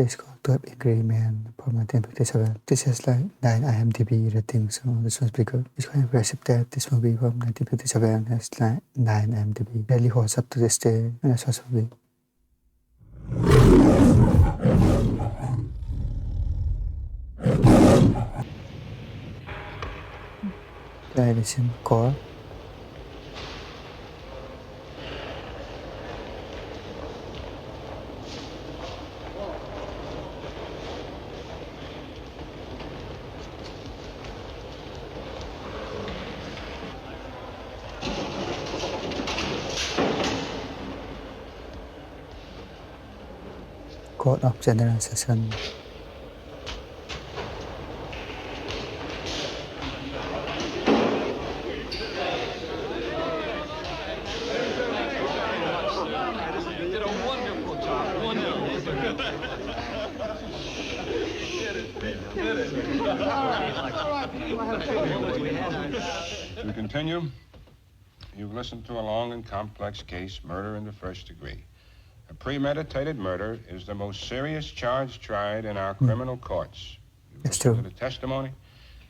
It's called 12 Angry Men from 1957. This has like 9 IMDb ratings, so this one's pretty good. It's quite impressive that this movie from 1957 has like 9 IMDb. Really holds up to this day, and that's what's movie. Television core. Court of General Session. To continue, you've listened to a long and complex case, murder in the first degree. A premeditated murder is the most serious charge tried in our criminal courts. You've listened to the testimony.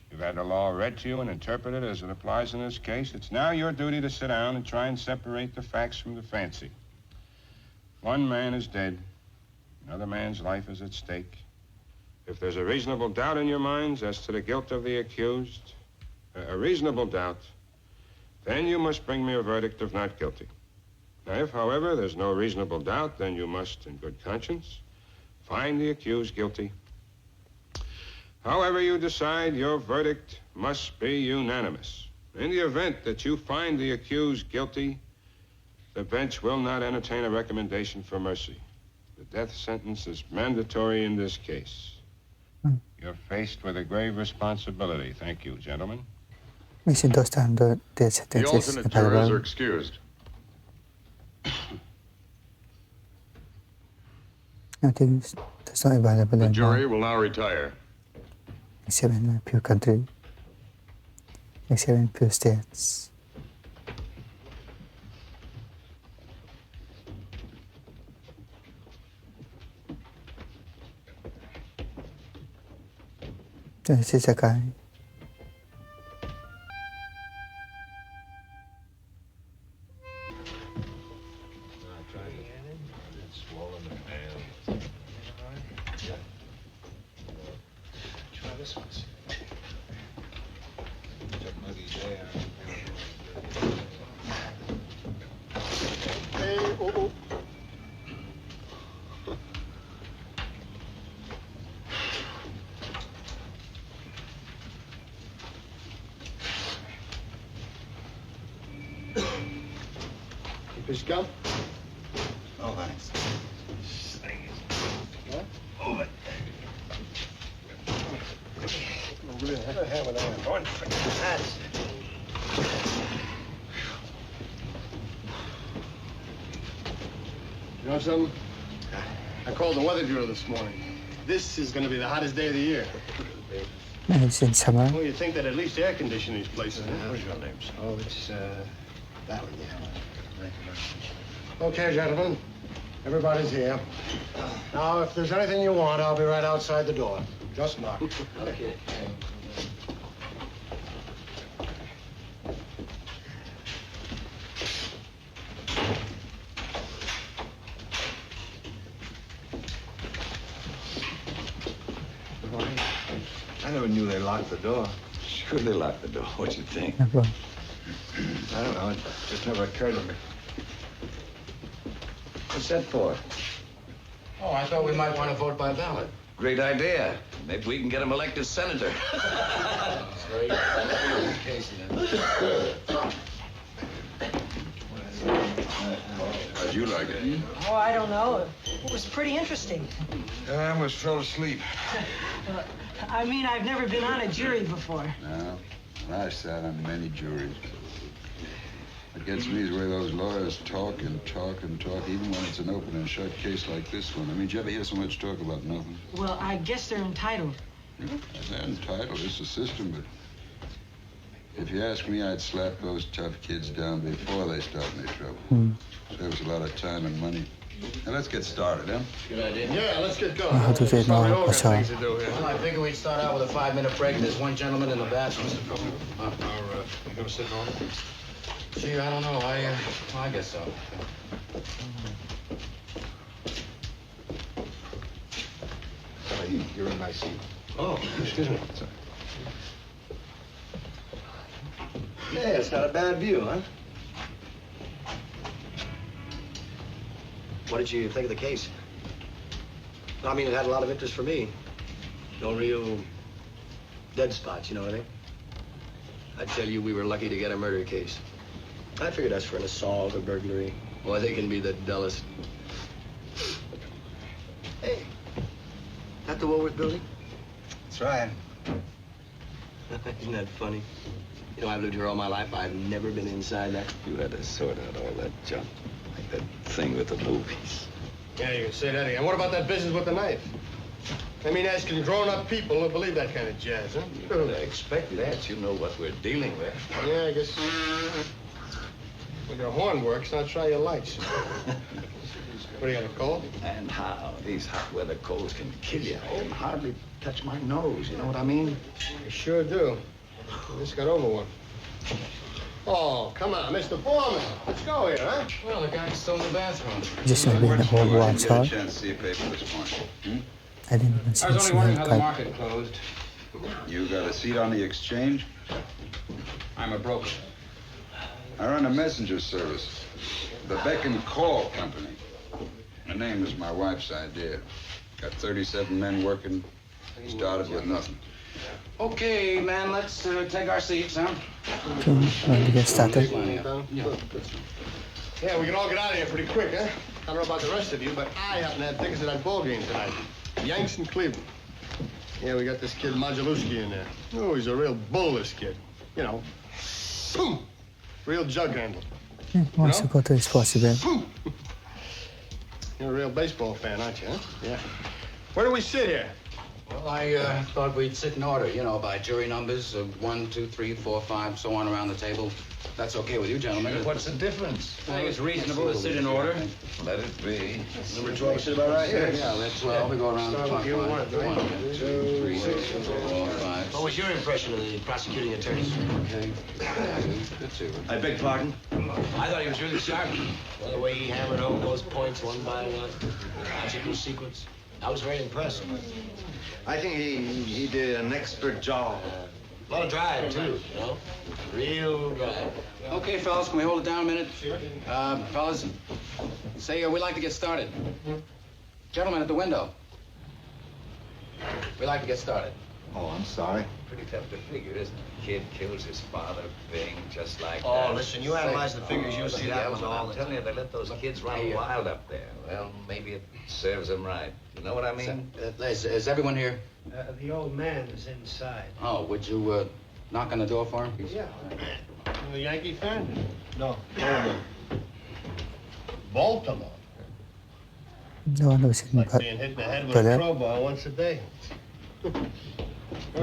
You've had the law read to you and interpreted as it applies in this case. It's now your duty to sit down and try and separate the facts from the fancy. One man is dead. Another man's life is at stake. If there's a reasonable doubt in your minds as to the guilt of the accused, a reasonable doubt, then you must bring me a verdict of not guilty. Now, if, however, there's no reasonable doubt, then you must, in good conscience, find the accused guilty. However you decide, your verdict must be unanimous. In the event that you find the accused guilty, the bench will not entertain a recommendation for mercy. The death sentence is mandatory in this case. You're faced with a grave responsibility. Thank you, gentlemen. The alternate jurors are excused. Nothing that's not available. The jury will now retire. Except in a few countries. Except in few states. This is a guy. Fish gum? Oh, thanks. What? Over. Over there. What the hell with that? Going for that. You know something? I called the weather bureau this morning. This is going to be the hottest day of the year. It's in summer. Well, you'd think that at least air condition these places. What's your name, sir? Oh, it's, that one, yeah. Okay, gentlemen. Everybody's here. Now, if there's anything you want, I'll be right outside the door. Just knock. Okay. I never knew they locked the door. Sure they locked the door. What'd you think? No, I don't know. It just never occurred to me. What's that for? Oh, I thought we might want to vote by ballot. Great idea. Maybe we can get him elected senator. That's right. How'd you like it? Oh, I don't know. It was pretty interesting. I almost fell asleep. I mean, I've never been on a jury before. No, I sat on many juries. What gets me is the way those lawyers talk and talk and talk, even when it's an open and shut case like this one. I mean, did you ever hear so much talk about nothing? Well, I guess they're entitled. They're entitled. It's a system, but if you ask me, I'd slap those tough kids down before they start any trouble. Saves a lot of time and money. Now let's get started, huh? Good idea. Yeah, let's get going. How to say Sorry, we no all got also. things to do here. Well, I figure we'd start out with a 5-minute break. There's one gentleman in the bathroom. You gonna sit down? Gee, I don't know. I guess so. You're in my seat. Oh, excuse me. Yeah, it's not a bad view, huh? What did you think of the case? I mean, it had a lot of interest for me. No real dead spots, you know what I mean? I tell you, we were lucky to get a murder case. I figured that's for an assault or burglary. Boy, they can be the dullest. Hey, that the Woolworth building? That's right. Isn't that funny? You know, I've lived here all my life. I've never been inside that. You had to sort out all that junk, like that thing with the movies. Yeah, you can say that again. What about that business with the knife? I mean, asking grown-up people to believe that kind of jazz, huh? You would expect that. You know what we're dealing with. Yeah, I guess. Well, your horn works. Now try your lights. What do you got, a cold? And how these hot weather colds can kill you. I can hardly touch my nose. You know what I mean? I sure do. I just got over one. Oh, come on, Mr. Foreman. Let's go here, huh? Well, the guy's still in the bathroom. Just maybe in the whole I one didn't get a shot. chance to see a paper this morning. I didn't even see I was only some wondering how the cut. market closed. You got a seat on the exchange? I'm a broker. I run a messenger service. The Beck and Call Company. The name is my wife's idea. Got 37 men working. Started with nothing. Okay, man, let's take our seats, huh? Okay, ready to get started. Yeah, we can all get out of here pretty quick, huh? I don't know about the rest of you, but I happen to have tickets to that ball game tonight. Yanks in Cleveland. Yeah, we got this kid Modulewski in there. Oh, he's a real bull, this kid. You know, boom, real jug handle. Once you go to his possible. You're a real baseball fan, aren't you, huh? Yeah. Where do we sit here? Well, I thought we'd sit in order, you know, by jury numbers of 1, 2, 3, 4, 5, so on around the table. That's okay with you, gentlemen. What's the difference? I think it's reasonable to sit in order. Let it be. Number 12 sit about right here. Yeah, let's we go around the clock. you want, right? 1, 2, 3, 4, 5. What was your impression of the prosecuting attorney? Okay. Good too. I beg pardon? I thought he was really sharp. Well, the way he hammered home those points one by one, logical sequence. I was very impressed. I think he did an expert job. A lot of drive, too, you know? Real drive. Okay, fellas, can we hold it down a minute? Fellas, say we'd like to get started. Gentlemen at the window. We'd like to get started. Oh, I'm sorry. Pretty tough to figure, isn't it? Kid kills his father, Bing, just like Oh, that. listen, you analyze the figures, you'll see that was all I'm the telling you, they let those kids run wild up there. Well, maybe it serves them right. You know what I mean? Is everyone here? The old man is inside. Oh, would you knock on the door for him? Yeah. You a Yankee fan? No. Baltimore. No one was in Like being hit in the head with a crowbar once a day. Who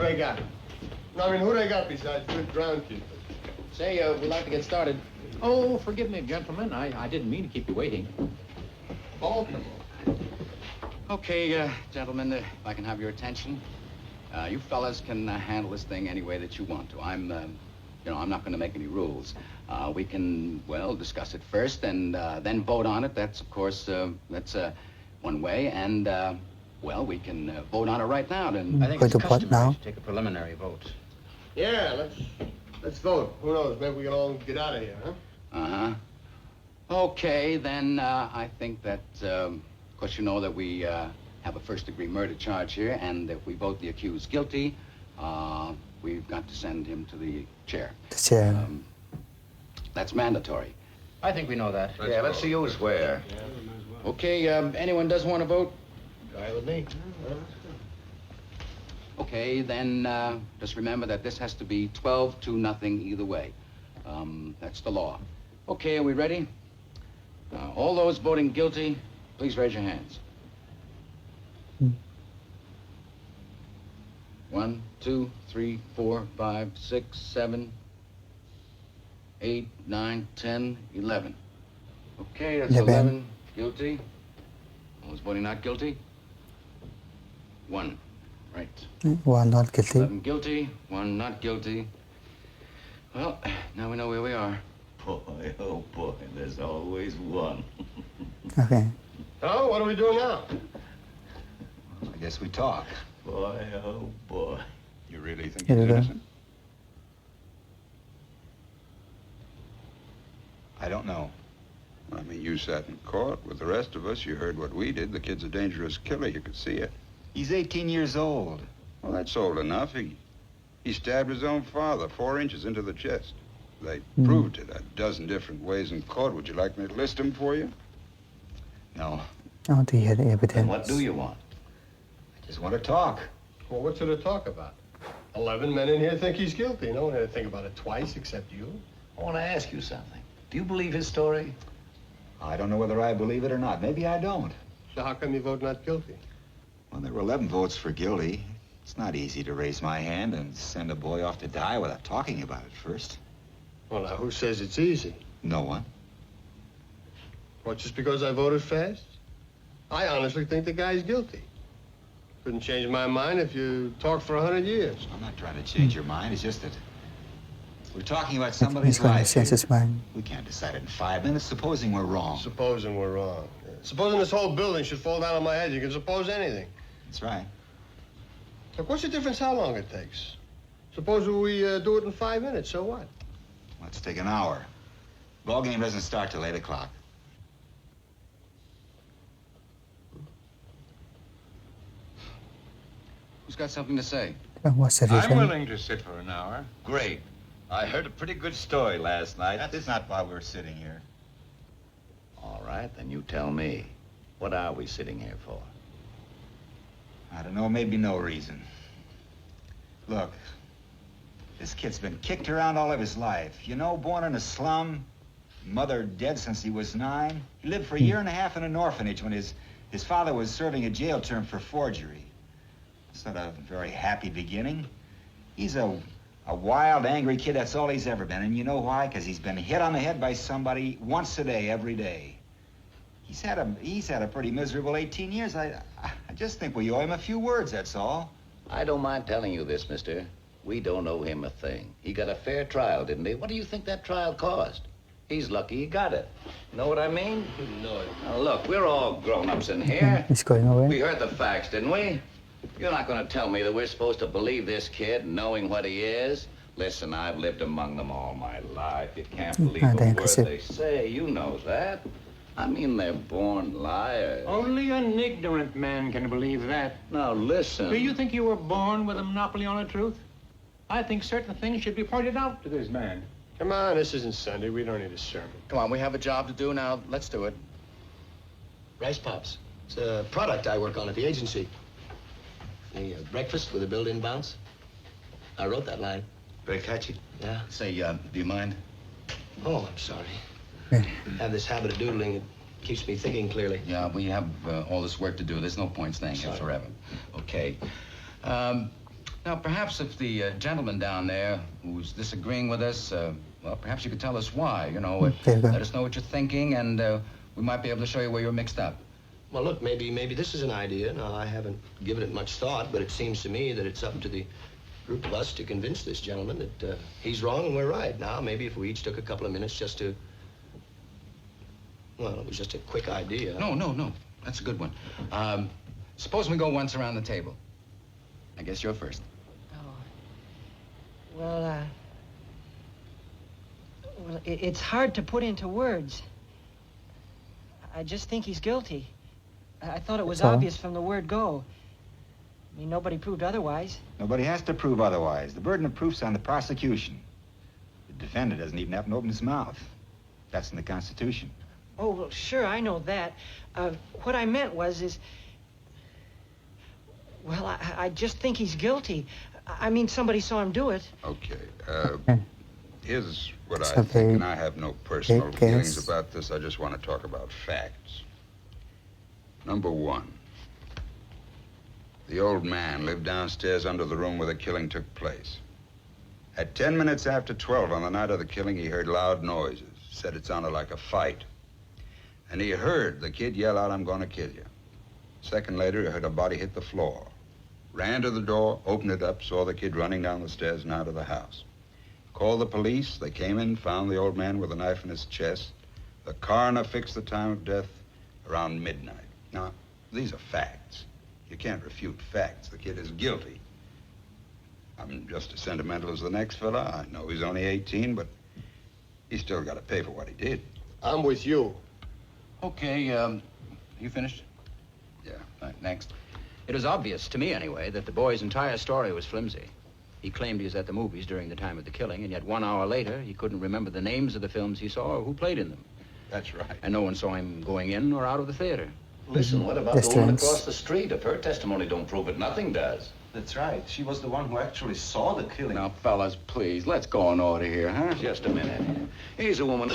they got? No, I mean, who they got besides good groundkeepers? Say, we'd like to get started. Oh, forgive me, gentlemen. I didn't mean to keep you waiting. Baltimore. Okay, gentlemen, if I can have your attention. You fellas can handle this thing any way that you want to. I'm not going to make any rules. We can, well, discuss it first and then vote on it. That's, of course, that's one way. And, well, we can vote on it right now. And I think Going it's to what customary now? to take a preliminary vote. Yeah, let's vote. Who knows? Maybe we can all get out of here, huh? Uh-huh. Okay, then I think that, of course, you know that we have a first-degree murder charge here, and if we vote the accused guilty, we've got to send him to the chair. The chair. That's mandatory. I think we know that. Yeah, let's see who's where. Okay, anyone does want to vote? All right with me. Okay, then just remember that this has to be 12-0 either way. That's the law. Okay, are we ready? All those voting guilty, please raise your hands. 1, 2, 3, 4, 5, 6, 7, 8, 9, 10, 11. Okay, that's 11 guilty. Well, is Bodie not guilty? 1. Right. 1 not guilty. 11 guilty, 1 not guilty. Well, now we know where we are. Boy, oh boy, there's always one. Okay. Oh, what are we doing now? I guess we talk. Boy, oh boy. You really think Yeah, he's yeah. innocent? I don't know. I mean, you sat in court with the rest of us. You heard what we did. The kid's a dangerous killer. You could see it. He's 18 years old. Well, that's old enough. He stabbed his own father 4 inches into the chest. They proved it a dozen different ways in court. Would you like me to list them for you? No. I want to hear the Then evidence. what do you want? I just want to talk. Well, what's there to talk about? 11 men in here think he's guilty. No one had to think about it twice except you. I want to ask you something. Do you believe his story? I don't know whether I believe it or not. Maybe I don't. So how come you vote not guilty? Well, there were 11 votes for guilty. It's not easy to raise my hand and send a boy off to die without talking about it first. Well, now, who says it's easy? No one. What, just because I voted fast? I honestly think the guy's guilty. Couldn't change my mind if you talked for 100 years. I'm not trying to change your mind. It's just that we're talking about He's somebody's going to life. change his mind. We can't decide it in 5 minutes, supposing we're wrong. Supposing we're wrong. Yeah. Supposing this whole building should fall down on my head, you can suppose anything. That's right. Look, what's the difference how long it takes? Suppose we do it in 5 minutes, so what? Let's take an hour. Ball game doesn't start till 8 o'clock. Who's got something to say? What's the I'm reason? willing to sit for an hour. Great. I heard a pretty good story last night. That's not why we're sitting here. All right, then you tell me. What are we sitting here for? I don't know, maybe no reason. Look, this kid's been kicked around all of his life. You know, born in a slum, mother dead since he was 9. He lived for a year and a half in an orphanage when his father was serving a jail term for forgery. It's not a very happy beginning. He's a wild, angry kid, that's all he's ever been. And you know why? Because he's been hit on the head by somebody once a day, every day. He's had a pretty miserable 18 years. I just think we owe him a few words, that's all. I don't mind telling you this, mister. We don't owe him a thing. He got a fair trial, didn't he? What do you think that trial cost? He's lucky he got it. Know what I mean? No. Now, look, we're all grown-ups in here. He's going away. We heard the facts, didn't we? You're not going to tell me that we're supposed to believe this kid, knowing what he is? Listen, I've lived among them all my life. You can't believe a word they say. You know that. I mean, they're born liars. Only an ignorant man can believe that. Now, listen. Do you think you were born with a monopoly on the truth? I think certain things should be pointed out to this man. Come on, this isn't Sunday. We don't need a sermon. Come on, we have a job to do now. Let's do it. Rice Pops. It's a product I work on at the agency. The breakfast with a built-in bounce. I wrote that line. Very catchy. Yeah. Say, do you mind? Oh, I'm sorry. Yeah. I have this habit of doodling. It keeps me thinking clearly. Yeah, we have all this work to do. There's no point staying here Sorry. forever. Okay. Now, perhaps if the gentleman down there who's disagreeing with us, well, perhaps you could tell us why. You know, There you go. let us know what you're thinking, and we might be able to show you where you're mixed up. Well, look, maybe this is an idea. Now, I haven't given it much thought, but it seems to me that it's up to the group of us to convince this gentleman that he's wrong and we're right. Now, maybe if we each took a couple of minutes just to... Well, it was just a quick idea. No. That's a good one. Suppose we go once around the table. I guess you're first. Oh. Well, it's hard to put into words. I just think he's guilty. I thought it was So? obvious from the word go. I mean, nobody proved otherwise. Nobody has to prove otherwise. The burden of proof's on the prosecution. The defendant doesn't even have to open his mouth. That's in the Constitution. Oh, well, sure, I know that. What I meant was, well, I just think he's guilty. I mean, somebody saw him do it. Okay. Here's what It's I a think, very and I have no personal big feelings guess. about this. I just want to talk about facts. Number 1. The old man lived downstairs under the room where the killing took place. At 10 minutes after 12 on the night of the killing, he heard loud noises. Said it sounded like a fight. And he heard the kid yell out, "I'm going to kill you." A second later, he heard a body hit the floor. Ran to the door, opened it up, saw the kid running down the stairs and out of the house. Called the police. They came in, found the old man with a knife in his chest. The coroner fixed the time of death around midnight. Now, these are facts. You can't refute facts. The kid is guilty. I'm just as sentimental as the next fella. I know he's only 18, but he's still got to pay for what he did. I'm with you. Okay, you finished? Yeah. Right, next. It was obvious, to me anyway, that the boy's entire story was flimsy. He claimed he was at the movies during the time of the killing, and yet 1 hour later, he couldn't remember the names of the films he saw or who played in them. That's right. And no one saw him going in or out of the theater. Listen, what about the woman across the street? If her testimony don't prove it, nothing does. That's right. She was the one who actually saw the killing. Now, fellas, please, let's go in order here, huh? Just a minute. Here's a woman.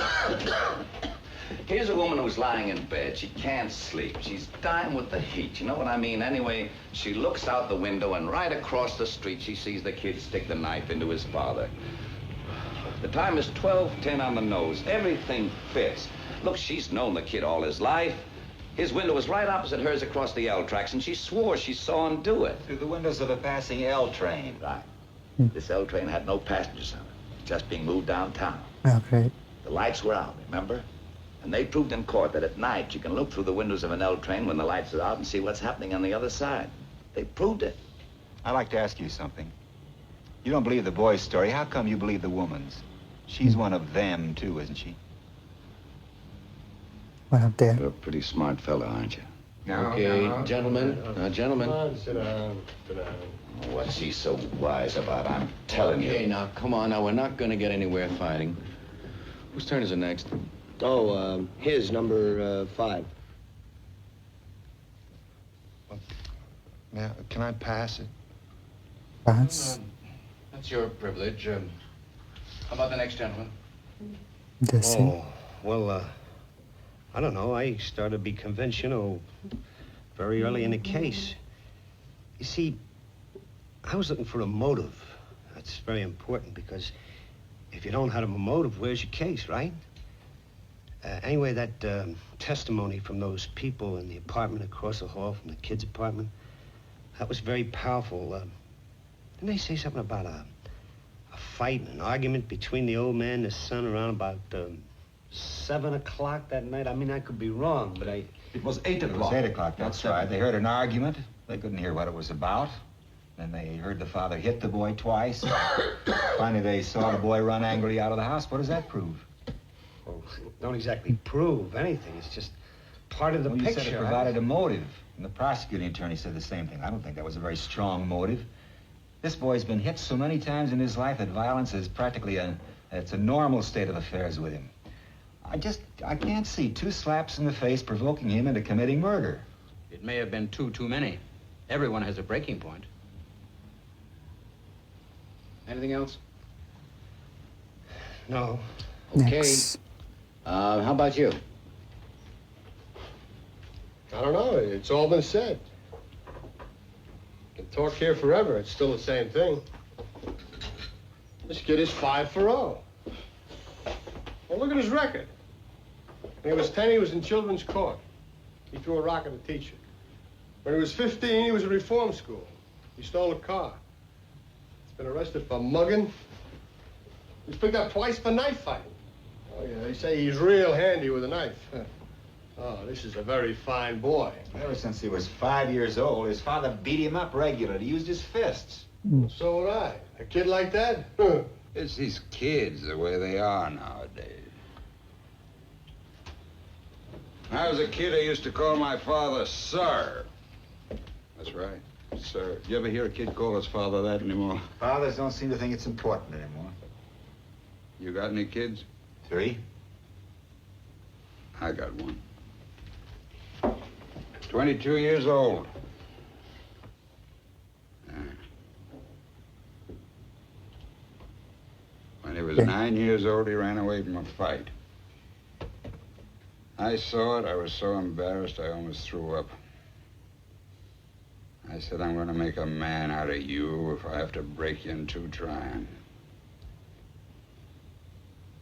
Here's a woman who's lying in bed. She can't sleep. She's dying with the heat. You know what I mean? Anyway, she looks out the window, and right across the street, she sees the kid stick the knife into his father. The time is 12:10 on the nose. Everything fits. Look, she's known the kid all his life. His window was right opposite hers across the L tracks, and she swore she saw him do it. Through the windows of a passing L train. Right. This L train had no passengers on it, just being moved downtown. Oh, great. The lights were out, remember? And they proved in court that at night you can look through the windows of an L train when the lights are out and see what's happening on the other side. They proved it. I'd like to ask you something. You don't believe the boy's story. How come you believe the woman's? She's one of them, too, isn't she? One of them. You're a pretty smart fella, aren't you? Okay, gentlemen. Gentlemen. Come on, sit down. Sit down. What's he so wise about? I'm telling you. Okay, now, come on. Now, we're not going to get anywhere fighting. Whose turn is it next? Oh, his, number 5. Now, can I pass it? Pass. That's your privilege. How about the next gentleman? Oh, well, I don't know. I started to be convinced, you know, very early in the case. You see, I was looking for a motive. That's very important because if you don't have a motive, where's your case, right? Anyway, that testimony from those people in the apartment across the hall from the kid's apartment, that was very powerful. Didn't they say something about a fight, an argument between the old man and his son around about 7 o'clock that night? I mean, I could be wrong, but It was 8 o'clock. It was 8 o'clock, that's right. They heard an argument. They couldn't hear what it was about. Then they heard the father hit the boy twice. Finally, they saw the boy run angrily out of the house. What does that prove? Well, don't exactly prove anything. It's just part of the picture. You said it provided a motive. And the prosecuting attorney said the same thing. I don't think that was a very strong motive. This boy's been hit so many times in his life that violence is practically it's a normal state of affairs with him. I can't see 2 slaps in the face provoking him into committing murder. It may have been too many. Everyone has a breaking point. Anything else? No. Okay. Next. How about you? I don't know. It's all been said. Can talk here forever. It's still the same thing. This kid is 5 for 0. Well, look at his record. When he was 10, he was in children's court. He threw a rock at a teacher. When he was 15, he was in reform school. He stole a car. He's been arrested for mugging. He was picked up twice for knife fighting. Oh, yeah, they say he's real handy with a knife. Oh, this is a very fine boy. Ever since he was 5 years old, his father beat him up regularly. He used his fists. So would I. A kid like that? It's these kids, the way they are nowadays. When I was a kid, I used to call my father Sir. That's right, Sir. You ever hear a kid call his father that anymore? Fathers don't seem to think it's important anymore. You got any kids? 3. I got one. 22 years old. When he was 9 years old, he ran away from a fight. I saw it. I was so embarrassed, I almost threw up. I said, I'm going to make a man out of you if I have to break you in 2 trying.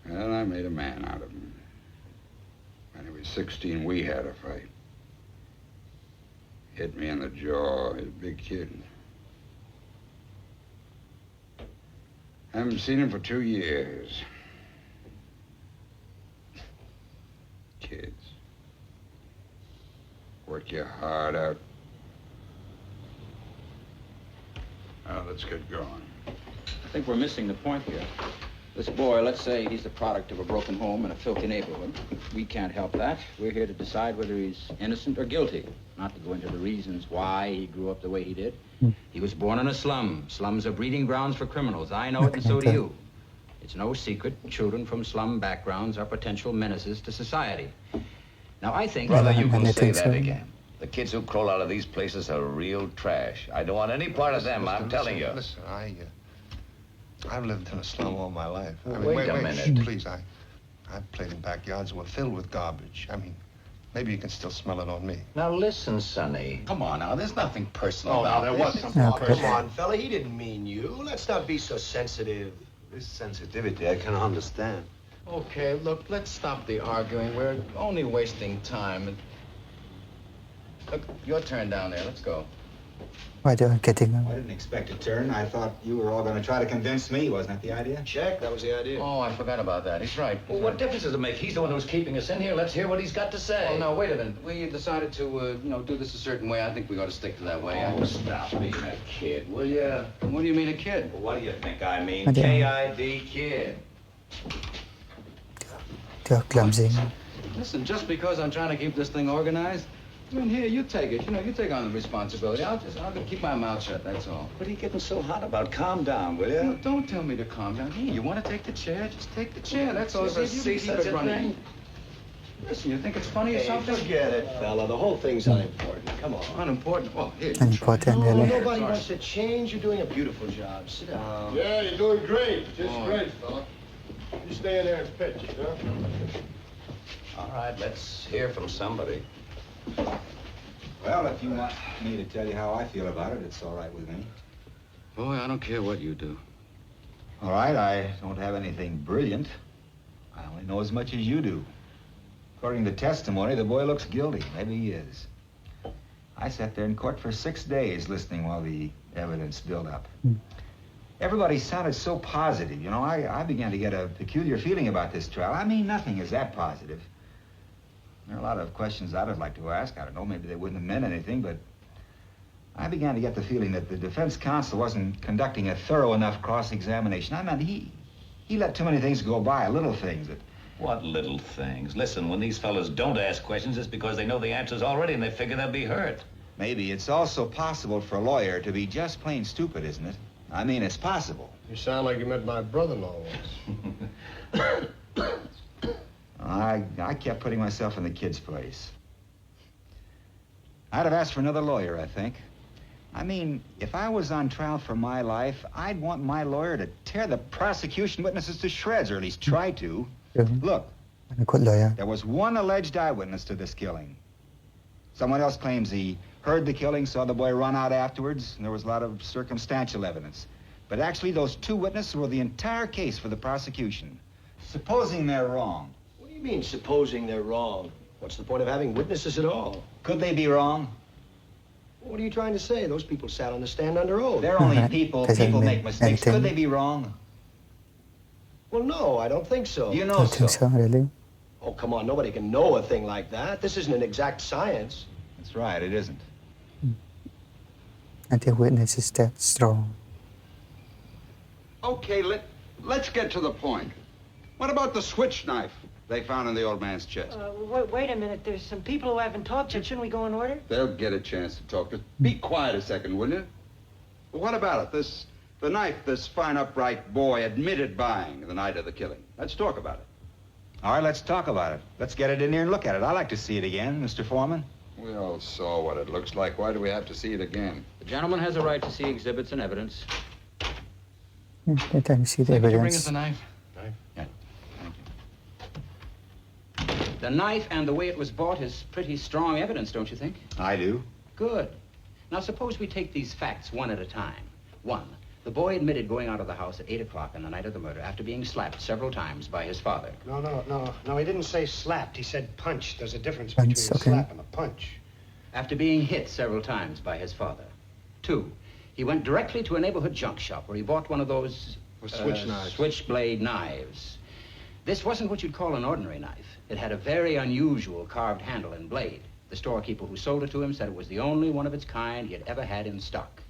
Well, I made a man out of him. When he was 16, we had a fight. Hit me in the jaw. He's a big kid. Haven't seen him for 2 years. Kids. Work your heart out. Now, let's get going. I think we're missing the point here. This boy, let's say he's the product of a broken home in a filthy neighborhood. We can't help that. We're here to decide whether he's innocent or guilty, not to go into the reasons why he grew up the way he did. He was born in a slum. Slums are breeding grounds for criminals. I know it, and so do you. It's no secret children from slum backgrounds are potential menaces to society. Now, I think... Brother, you can say that again. The kids who crawl out of these places are real trash. I don't want any part of them, I'm telling you. Listen, I've lived in a slum all my life. Wait a minute. Please, I've played in backyards that were filled with garbage. I mean, maybe you can still smell it on me. Now listen, Sonny. Come on now, there's nothing personal Oh, about now, there this. was something. Come on, fella, he didn't mean you. Let's not be so sensitive. This sensitivity I can understand. Okay, look, let's stop the arguing. We're only wasting time. Look, your turn down there. Let's go. Why they're getting I didn't expect a turn. I thought you were all going to try to convince me. Wasn't that the idea? Check, that was the idea. Oh, I forgot about that. He's right. Well, what difference does it make? He's the one who's keeping us in here. Let's hear what he's got to say. Oh, no, wait a minute. We decided to, do this a certain way. I think we ought to stick to that way. Oh, stop being a kid, will ya? What do you mean, a kid? Well, what do you think I mean? I don't- K-I-D, kid. they're clumsy. Listen, just because I'm trying to keep this thing organized, I mean, here, you take it. You take on the responsibility. I'll keep my mouth shut, that's all. What are you getting so hot about? Calm down, will you? No, don't tell me to calm down. Here, you want to take the chair? Just take the chair. That's all. Ever You see keep such it a running. thing? Listen, you think it's funny or Hey, something? forget it, fella. The whole thing's unimportant. Come on. Unimportant? Well, here. Unimportant, No, really. nobody wants to change. You're doing a beautiful job. Sit down. Yeah, you're doing great. Just Oh. great, fella. You stay in there and pitch, huh? All right, let's hear from somebody. Well, if you want me to tell you how I feel about it, it's all right with me. Boy, I don't care what you do. All right, I don't have anything brilliant. I only know as much as you do. According to testimony, the boy looks guilty. Maybe he is. I sat there in court for 6 days listening while the evidence built up. Everybody sounded so positive. I began to get a peculiar feeling about this trial. I mean, nothing is that positive. There are a lot of questions I'd like to ask. I don't know, maybe they wouldn't have meant anything, but I began to get the feeling that the defense counsel wasn't conducting a thorough enough cross-examination. I mean, he let too many things go by, little things that... What little things? Listen, when these fellas don't ask questions, it's because they know the answers already and they figure they'll be hurt. Maybe it's also possible for a lawyer to be just plain stupid, isn't it? I mean, it's possible. You sound like you met my brother-in-law once. I kept putting myself in the kid's place. I'd have asked for another lawyer, I think. I mean, if I was on trial for my life, I'd want my lawyer to tear the prosecution witnesses to shreds, or at least try to. Look, there was one alleged eyewitness to this killing. Someone else claims he heard the killing, saw the boy run out afterwards, and there was a lot of circumstantial evidence. But actually, those 2 witnesses were the entire case for the prosecution. Supposing they're wrong. What do you mean, supposing they're wrong? What's the point of having witnesses at all? Could they be wrong? What are you trying to say? Those people sat on the stand under oath. They're only people. People make mistakes. Could they be wrong? Well, no, I don't think so. You know Don't think so, really. Oh, come on, nobody can know a thing like that. This isn't an exact science. That's right, it isn't. I think witness is that strong. Okay, let's get to the point. What about the switch knife they found in the old man's chest? Wait a minute. There's some people who haven't talked yet. Shouldn't we go in order? They'll get a chance to talk. Just be quiet a second, will you? Well, what about it? The knife this fine, upright boy admitted buying the night of the killing. Let's talk about it. All right, let's talk about it. Let's get it in here and look at it. I'd like to see it again, Mr. Foreman. We all saw what it looks like. Why do we have to see it again? The gentleman has a right to see exhibits and evidence. They're trying to see the Could you bring us evidence. the knife? Yeah, thank you. The knife and the way it was bought is pretty strong evidence, don't you think? I do. Good. Now, suppose we take these facts one at a time. 1, the boy admitted going out of the house at 8 o'clock on the night of the murder after being slapped several times by his father. No, he didn't say slapped. He said punched. There's a difference Punch, between a okay. slap and a punch. after being hit several times by his father. 2, he went directly to a neighborhood junk shop where he bought one of those switchblade knives. This wasn't what you'd call an ordinary knife. It had a very unusual carved handle and blade. The storekeeper who sold it to him said it was the only one of its kind he had ever had in stock.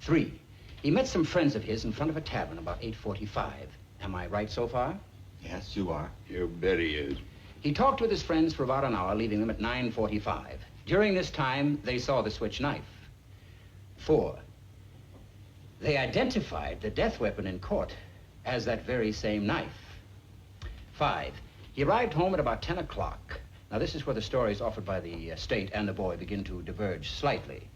3, he met some friends of his in front of a tavern about 8:45. Am I right so far? Yes, you are. You bet he is. He talked with his friends for about an hour, leaving them at 9:45. During this time, they saw the switch knife. 4, they identified the death weapon in court as that very same knife. 5, he arrived home at about 10 o'clock. Now, this is where the stories offered by the state and the boy begin to diverge slightly.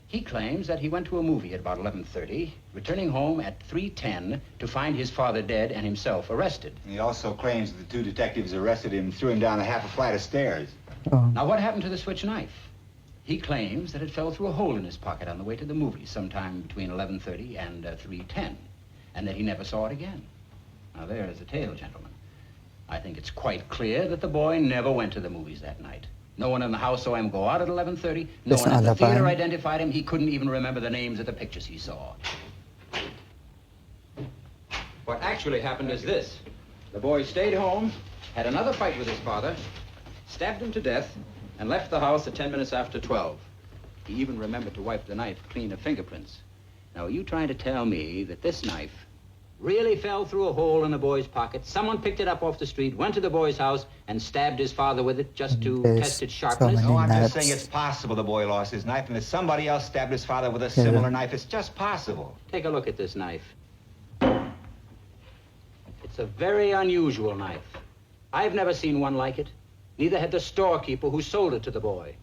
He claims that he went to a movie at about 11:30, returning home at 3:10 to find his father dead and himself arrested. He also claims that the 2 detectives arrested him and threw him down a half a flight of stairs. Now, what happened to the switch knife? He claims that it fell through a hole in his pocket on the way to the movie sometime between 11:30 and 3:10, and that he never saw it again. Now, there is the tale, gentlemen. I think it's quite clear that the boy never went to the movies that night. No one in the house saw him go out at 11:30. No one at the theater identified him. He couldn't even remember the names of the pictures he saw. What actually happened is this. The boy stayed home, had another fight with his father, stabbed him to death, and left the house at 10 minutes after 12. He even remembered to wipe the knife clean of fingerprints. Now, are you trying to tell me that this knife really fell through a hole in the boy's pocket? Someone picked it up off the street, went to the boy's house, and stabbed his father with it just to test its sharpness? No, I'm just saying it's possible the boy lost his knife and that somebody else stabbed his father with a similar knife. It's just possible. Take a look at this knife. It's a very unusual knife. I've never seen one like it. Neither had the storekeeper who sold it to the boy.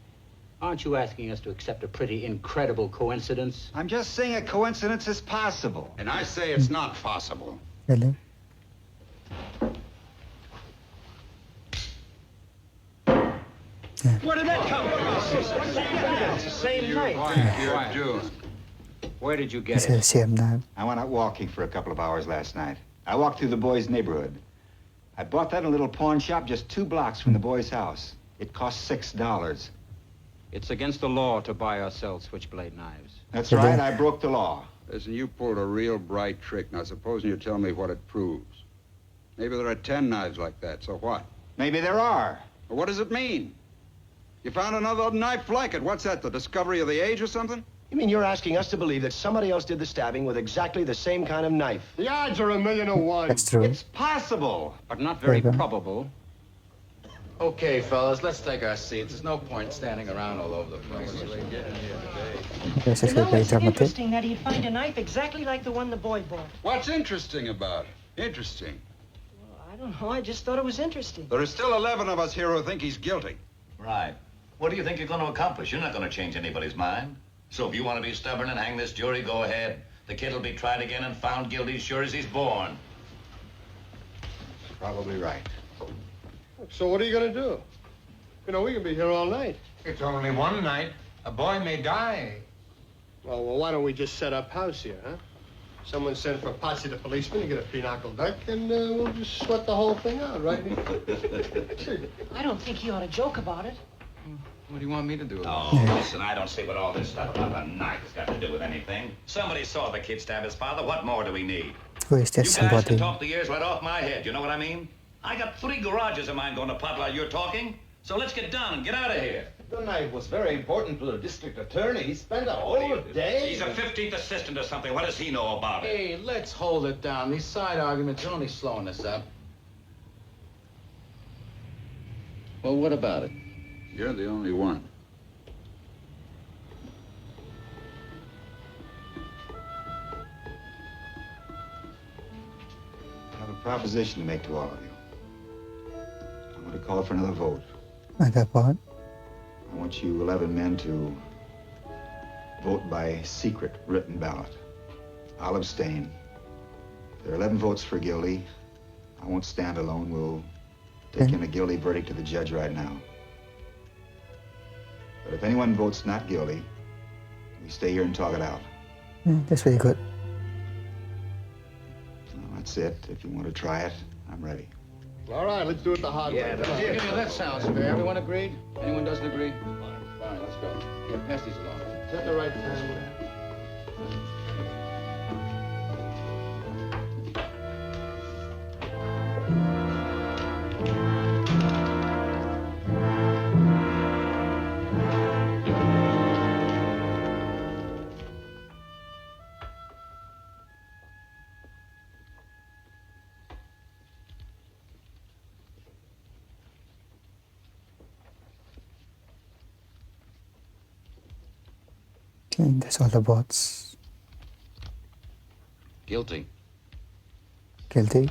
Aren't you asking us to accept a pretty incredible coincidence? I'm just saying a coincidence is possible. And I say it's not possible. Really? Where did that come from? It's the same knife. What you're doing? Where did you get It's the same knife. I went out walking for a couple of hours last night. I walked through the boy's neighborhood. I bought that in a little pawn shop just 2 blocks from the boy's house. It cost $6. It's against the law to buy or sell switchblade knives. That's right, I broke the law. Listen, you pulled a real bright trick. Now, supposing you tell me what it proves. Maybe there are 10 knives like that, so what? Maybe there are. Well, what does it mean? You found another knife like it. What's that, the discovery of the age or something? You mean you're asking us to believe that somebody else did the stabbing with exactly the same kind of knife? The odds are 1,000,000 to 1. That's true. It's possible. But not very probable. Okay, fellas, let's take our seats. There's no point standing around all over the place. This is You know, very it's dramatic. interesting that he'd find a knife exactly like the one the boy bought. What's interesting about it? Interesting. Well, I don't know. I just thought it was interesting. There are still 11 of us here who think he's guilty. Right. What do you think you're going to accomplish? You're not going to change anybody's mind. So if you want to be stubborn and hang this jury, go ahead. The kid will be tried again and found guilty as sure as he's born. Probably right. So what are you going to do? You know, we can be here all night. It's only one night. A boy may die. Well, why don't we just set up house here, huh? Someone send for Patsy the policeman to get a pinochle duck, and we'll just sweat the whole thing out, right? I don't think he ought to joke about it. What do you want me to do? Oh, listen, I don't see what all this stuff about a knife has got to do with anything. Somebody saw the kid stab his father. What more do we need? Who is that You guys somebody? can talk the ears right off my head. You know what I mean? I got 3 garages of mine going to pot while you're talking. So let's get down and get out of here. The knife was very important to the district attorney. He spent a whole day. He's a 15th assistant or something. What does he know about it? Hey, let's hold it down. These side arguments are only slowing us up. Well, what about it? You're the only one. I have a proposition to make to all of you. I'm going to call for another vote. Another what? I want you 11 men to vote by secret written ballot. I'll abstain. There are 11 votes for guilty. I won't stand alone. We'll take in a guilty verdict to the judge right now. But if anyone votes not guilty, we stay here and talk it out. That's very good. Well, that's it. If you want to try it, I'm ready. All right, let's do it the hard way. Yeah, that sounds fair. Everyone agreed? Anyone doesn't agree? Fine. right, let's go. Here, pass these along. Is that the right time? Okay, that's all the bots. Guilty. Guilty.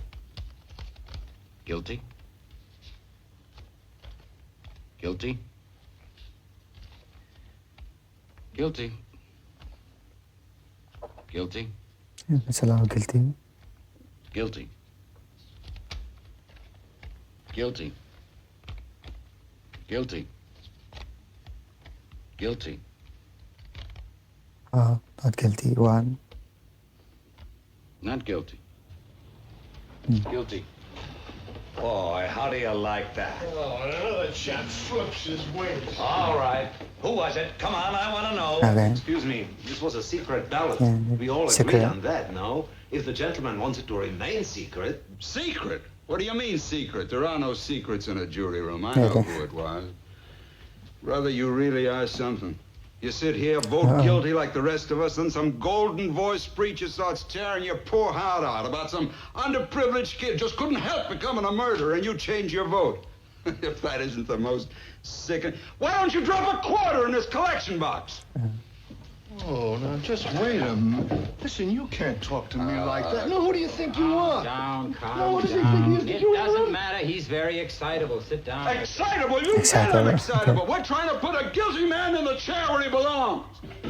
Guilty. Guilty. Guilty. Guilty. Yeah, that's allowed guilty. Guilty. Guilty. Guilty. Guilty. Not guilty. 1. Not guilty. Guilty. Boy, how do you like that? Oh, and another chap flips his wings. All right. Who was it? Come on, I want to know. Okay. Excuse me, this was a secret ballot. Yeah, We all secret. agreed on that, no? If the gentleman wants it to remain secret... Secret? What do you mean secret? There are no secrets in a jury room. I Yeah, know who it was. Brother, you really are something. You sit here, vote guilty like the rest of us, then some golden-voiced preacher starts tearing your poor heart out about some underprivileged kid just couldn't help becoming a murderer, and you change your vote. If that isn't the most sickening... Why don't you drop a quarter in this collection box? Oh, now just wait a minute. Listen, you can't talk to me like that. No, who do you think you are? Down, No, what calm does he think he is? down. Did It you doesn't interrupt? matter. He's very excitable. Sit down. Excitable? You bet I'm excitable. We're trying to put a guilty man in the chair where he belongs.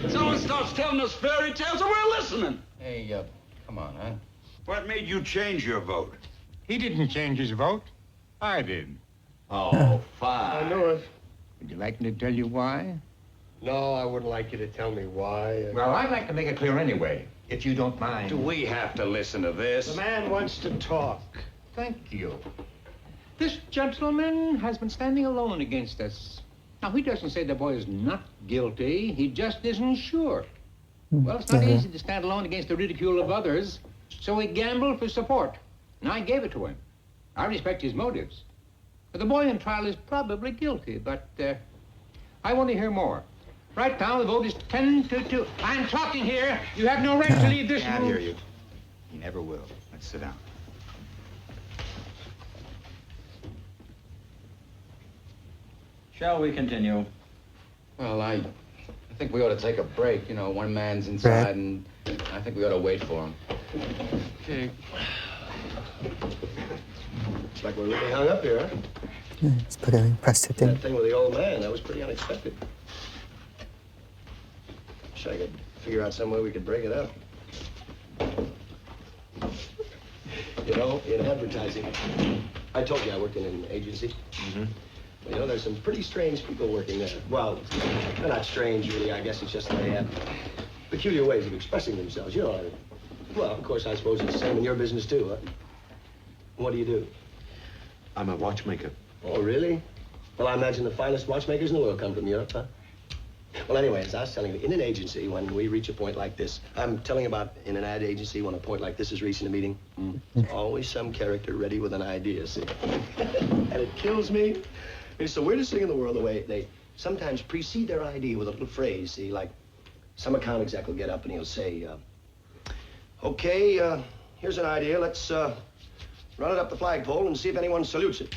Someone starts telling us fairy tales and we're listening. Hey, come on, huh? What made you change your vote? He didn't change his vote. I did. Oh, fine. I know it. Would you like me to tell you why? No, I wouldn't like you to tell me why. Well, I'd like to make it clear anyway, if you don't mind. Do we have to listen to this? The man wants to talk. Thank you. This gentleman has been standing alone against us. Now, he doesn't say the boy is not guilty. He just isn't sure. Well, it's not easy to stand alone against the ridicule of others, so he gambled for support, and I gave it to him. I respect his motives. But the boy in trial is probably guilty, but I want to hear more. Right now, the vote is 10-2. I'm talking here. You have no right to leave this Can't room. hear you. You never will. Let's sit down. Shall we continue? Well, I think we ought to take a break. You know, one man's inside, and I think we ought to wait for him. Okay. Looks like we're really hung up here, huh? Yeah, it's pretty frustrating. That thing with the old man, that was pretty unexpected. Wish I could figure out some way we could break it up. You know, in advertising, I told you I worked in an agency. Mm-hmm. You know, there's some pretty strange people working there. Well, they're not strange, really. I guess it's just they have peculiar ways of expressing themselves. You know, well, of course, I suppose it's the same in your business, too, huh? What do you do? I'm a watchmaker. Oh, really? Well, I imagine the finest watchmakers in the world come from Europe, huh? Well, anyway, as I was telling you, in an agency, when we reach a point like this, I'm telling about in an ad agency, when a point like this is reaching a meeting, there's always some character ready with an idea, see? And it kills me. It's the weirdest thing in the world, the way they sometimes precede their idea with a little phrase, see? Like, some account exec will get up and he'll say, okay, here's an idea. Let's run it up the flagpole and see if anyone salutes it.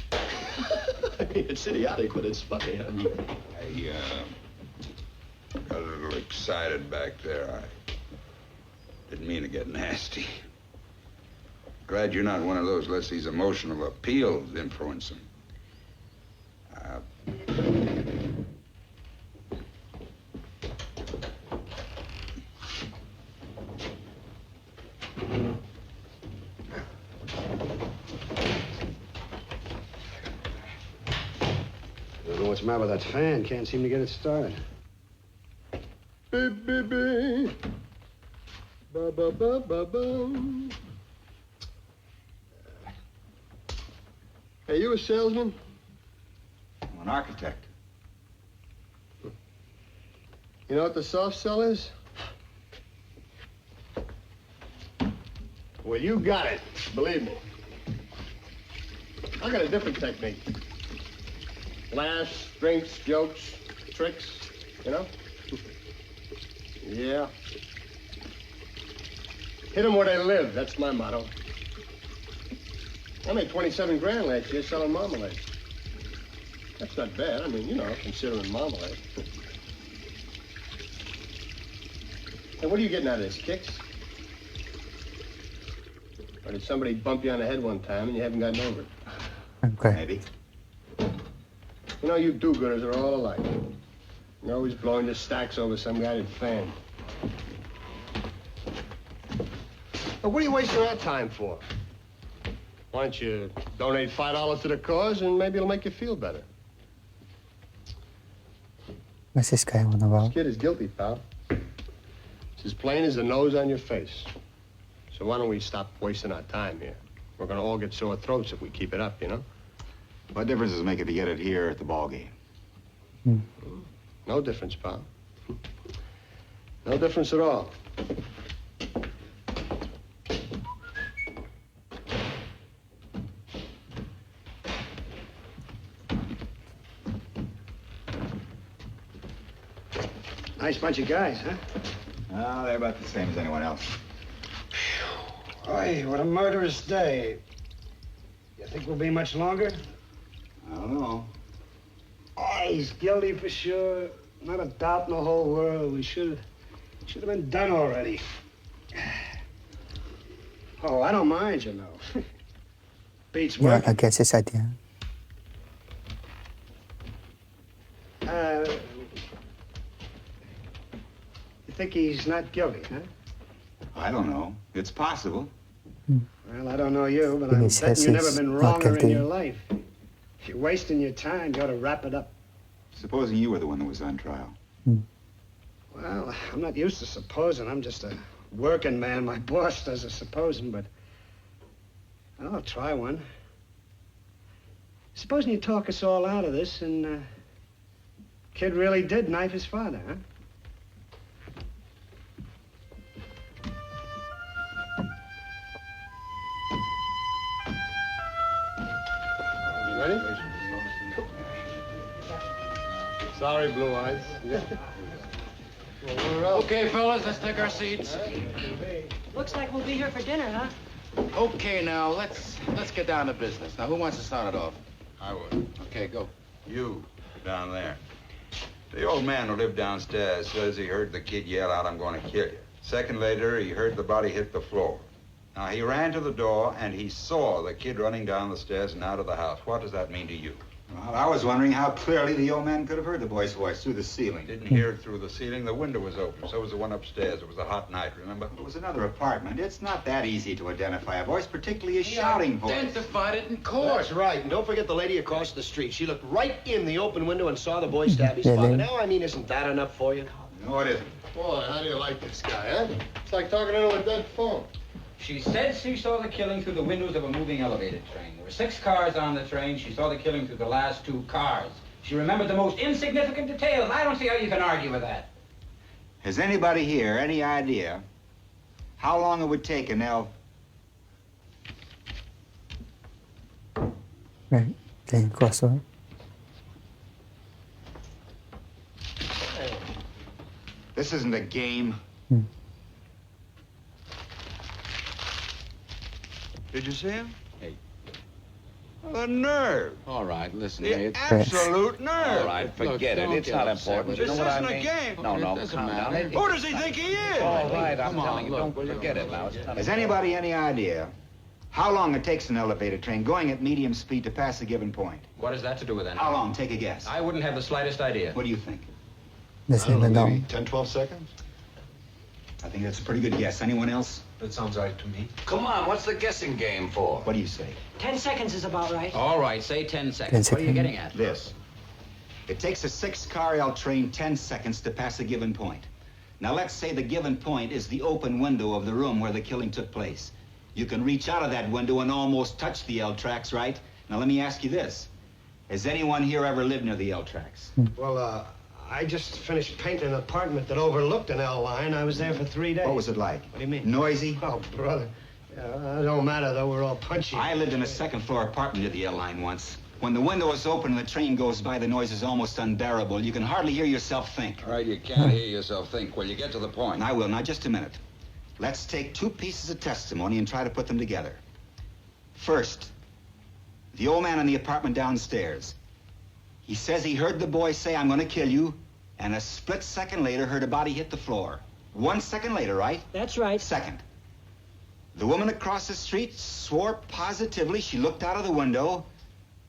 I mean, it's idiotic, but it's funny. Huh? I got a little excited back there. I didn't mean to get nasty. Glad you're not one of those lets these emotional appeals influence them. I don't know what's the matter with that fan. Can't seem to get it started. Beep, beep, beep. Ba, ba, ba, ba, ba. Hey, you a salesman? I'm an architect. You know what the soft cell is? Well, you got it. Believe me. I got a different technique. Laughs, drinks, jokes, tricks, you know? Yeah. Hit them where they live. That's my motto. I made 27 grand last year selling marmalade. That's not bad. I mean, you know, considering marmalade. Hey, what are you getting out of this, kicks? Or did somebody bump you on the head one time and you haven't gotten over it? Okay. Maybe. You know, you do-gooders are all alike. You're always blowing your stacks over some guy that fan. But what are you wasting our time for? Why don't you donate $5 to the cause and maybe it'll make you feel better? What's this guy on about? This kid is guilty, pal. It's as plain as the nose on your face. So why don't we stop wasting our time here? We're gonna all get sore throats if we keep it up, you know? What difference does it make if you get it here at the ball game? No difference, pal. No difference at all. Nice bunch of guys, huh? Oh, they're about the same as anyone else. Oy, what a murderous day. You think we'll be much longer? I don't know. Oh, he's guilty for sure. Not a doubt in the whole world. We should have been done already. Oh, I don't mind, you know. Beats Yeah, work. I guess this idea. You think he's not guilty, huh? I don't know. It's possible. Well, I don't know you, but He I'm says betting you've never he's been not wronger in guilty. your life. If you're wasting your time, you ought to wrap it up. Supposing you were the one that was on trial. Well, I'm not used to supposing. I'm just a working man. My boss does a supposing, but I'll try one. Supposing you talk us all out of this and kid really did knife his father, huh? You ready? Sorry, Blue Eyes. Yeah. Well, we're out. Okay, fellas, let's take our seats. Looks like we'll be here for dinner, huh? Okay, now, let's get down to business. Now, who wants to start it off? I would. Okay, go. You, down there. The old man who lived downstairs says he heard the kid yell out, "I'm going to kill you." Second later, he heard the body hit the floor. Now, he ran to the door, and he saw the kid running down the stairs and out of the house. What does that mean to you? Well, I was wondering how clearly the old man could have heard the boy's voice through the ceiling. Didn't hear it through the ceiling. The window was open. So was the one upstairs. It was a hot night, remember? It was another apartment. It's not that easy to identify a voice, particularly a shouting voice. Identified it in court. That's right. And don't forget the lady across the street. She looked right in the open window and saw the boy stab his Yeah, father. then- Now, I mean, isn't that enough for you? No, it isn't. Boy, how do you like this guy, huh? It's like talking into a dead phone. She said she saw the killing through the windows of a moving elevated train. There were 6 cars on the train. She saw the killing through the last 2 cars. She remembered the most insignificant details. I don't see how you can argue with that. Has anybody here any idea how long it would take an elf? Right. Playing crossword. This isn't a game. Did you see him? Hey. Well, the nerve. All right, listen. The Hey, absolute nerve. all right, forget it. It's not important. You This know what I isn't a mean? game. No, It doesn't calm down. matter. Who does he think he is? All right, I'm Come on, telling you, look, don't forget it now. It's not Has anybody any idea how long it takes an elevator train going at medium speed to pass a given point? What has that to do with anything? How long? Take a guess. I wouldn't have the slightest idea. What do you think? Doesn't I don't even know, know. maybe 10, 12 seconds? I think that's a pretty good guess. Anyone else? That sounds right to me. Come on, what's the guessing game for? What do you say? 10 seconds is about right. All right, say 10 seconds. 10 What are you seconds. getting at? This. It takes a 6-car L train 10 seconds to pass a given point. Now, let's say the given point is the open window of the room where the killing took place. You can reach out of that window and almost touch the L tracks, right? Now, let me ask you this. Has anyone here ever lived near the L tracks? Well, I just finished painting an apartment that overlooked an L line. I was there for 3 days. What was it like? What do you mean? Noisy? Oh, brother. It don't matter, though. We're all punchy. I lived in a second-floor apartment near the L line once. When the window is open and the train goes by, the noise is almost unbearable. You can hardly hear yourself think. All right, you can't hear yourself think. Well, you get to the point. I will. Now, just a minute. Let's take 2 pieces of testimony and try to put them together. First, the old man in the apartment downstairs. He says he heard the boy say, "I'm going to kill you," and a split second later heard a body hit the floor. 1 second later, right? That's right. Second. The woman across the street swore positively she looked out of the window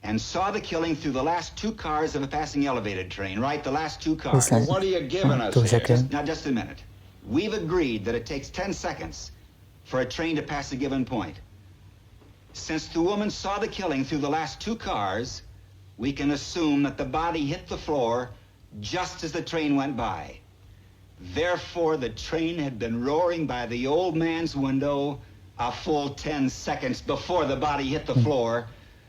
and saw the killing through the last 2 cars of a passing elevated train, right? The last 2 cars. Well, what are you giving us here? Now, just a minute. We've agreed that it takes 10 seconds for a train to pass a given point. Since the woman saw the killing through the last 2 cars, we can assume that the body hit the floor just as the train went by. Therefore, the train had been roaring by the old man's window a full 10 seconds before the body hit the floor.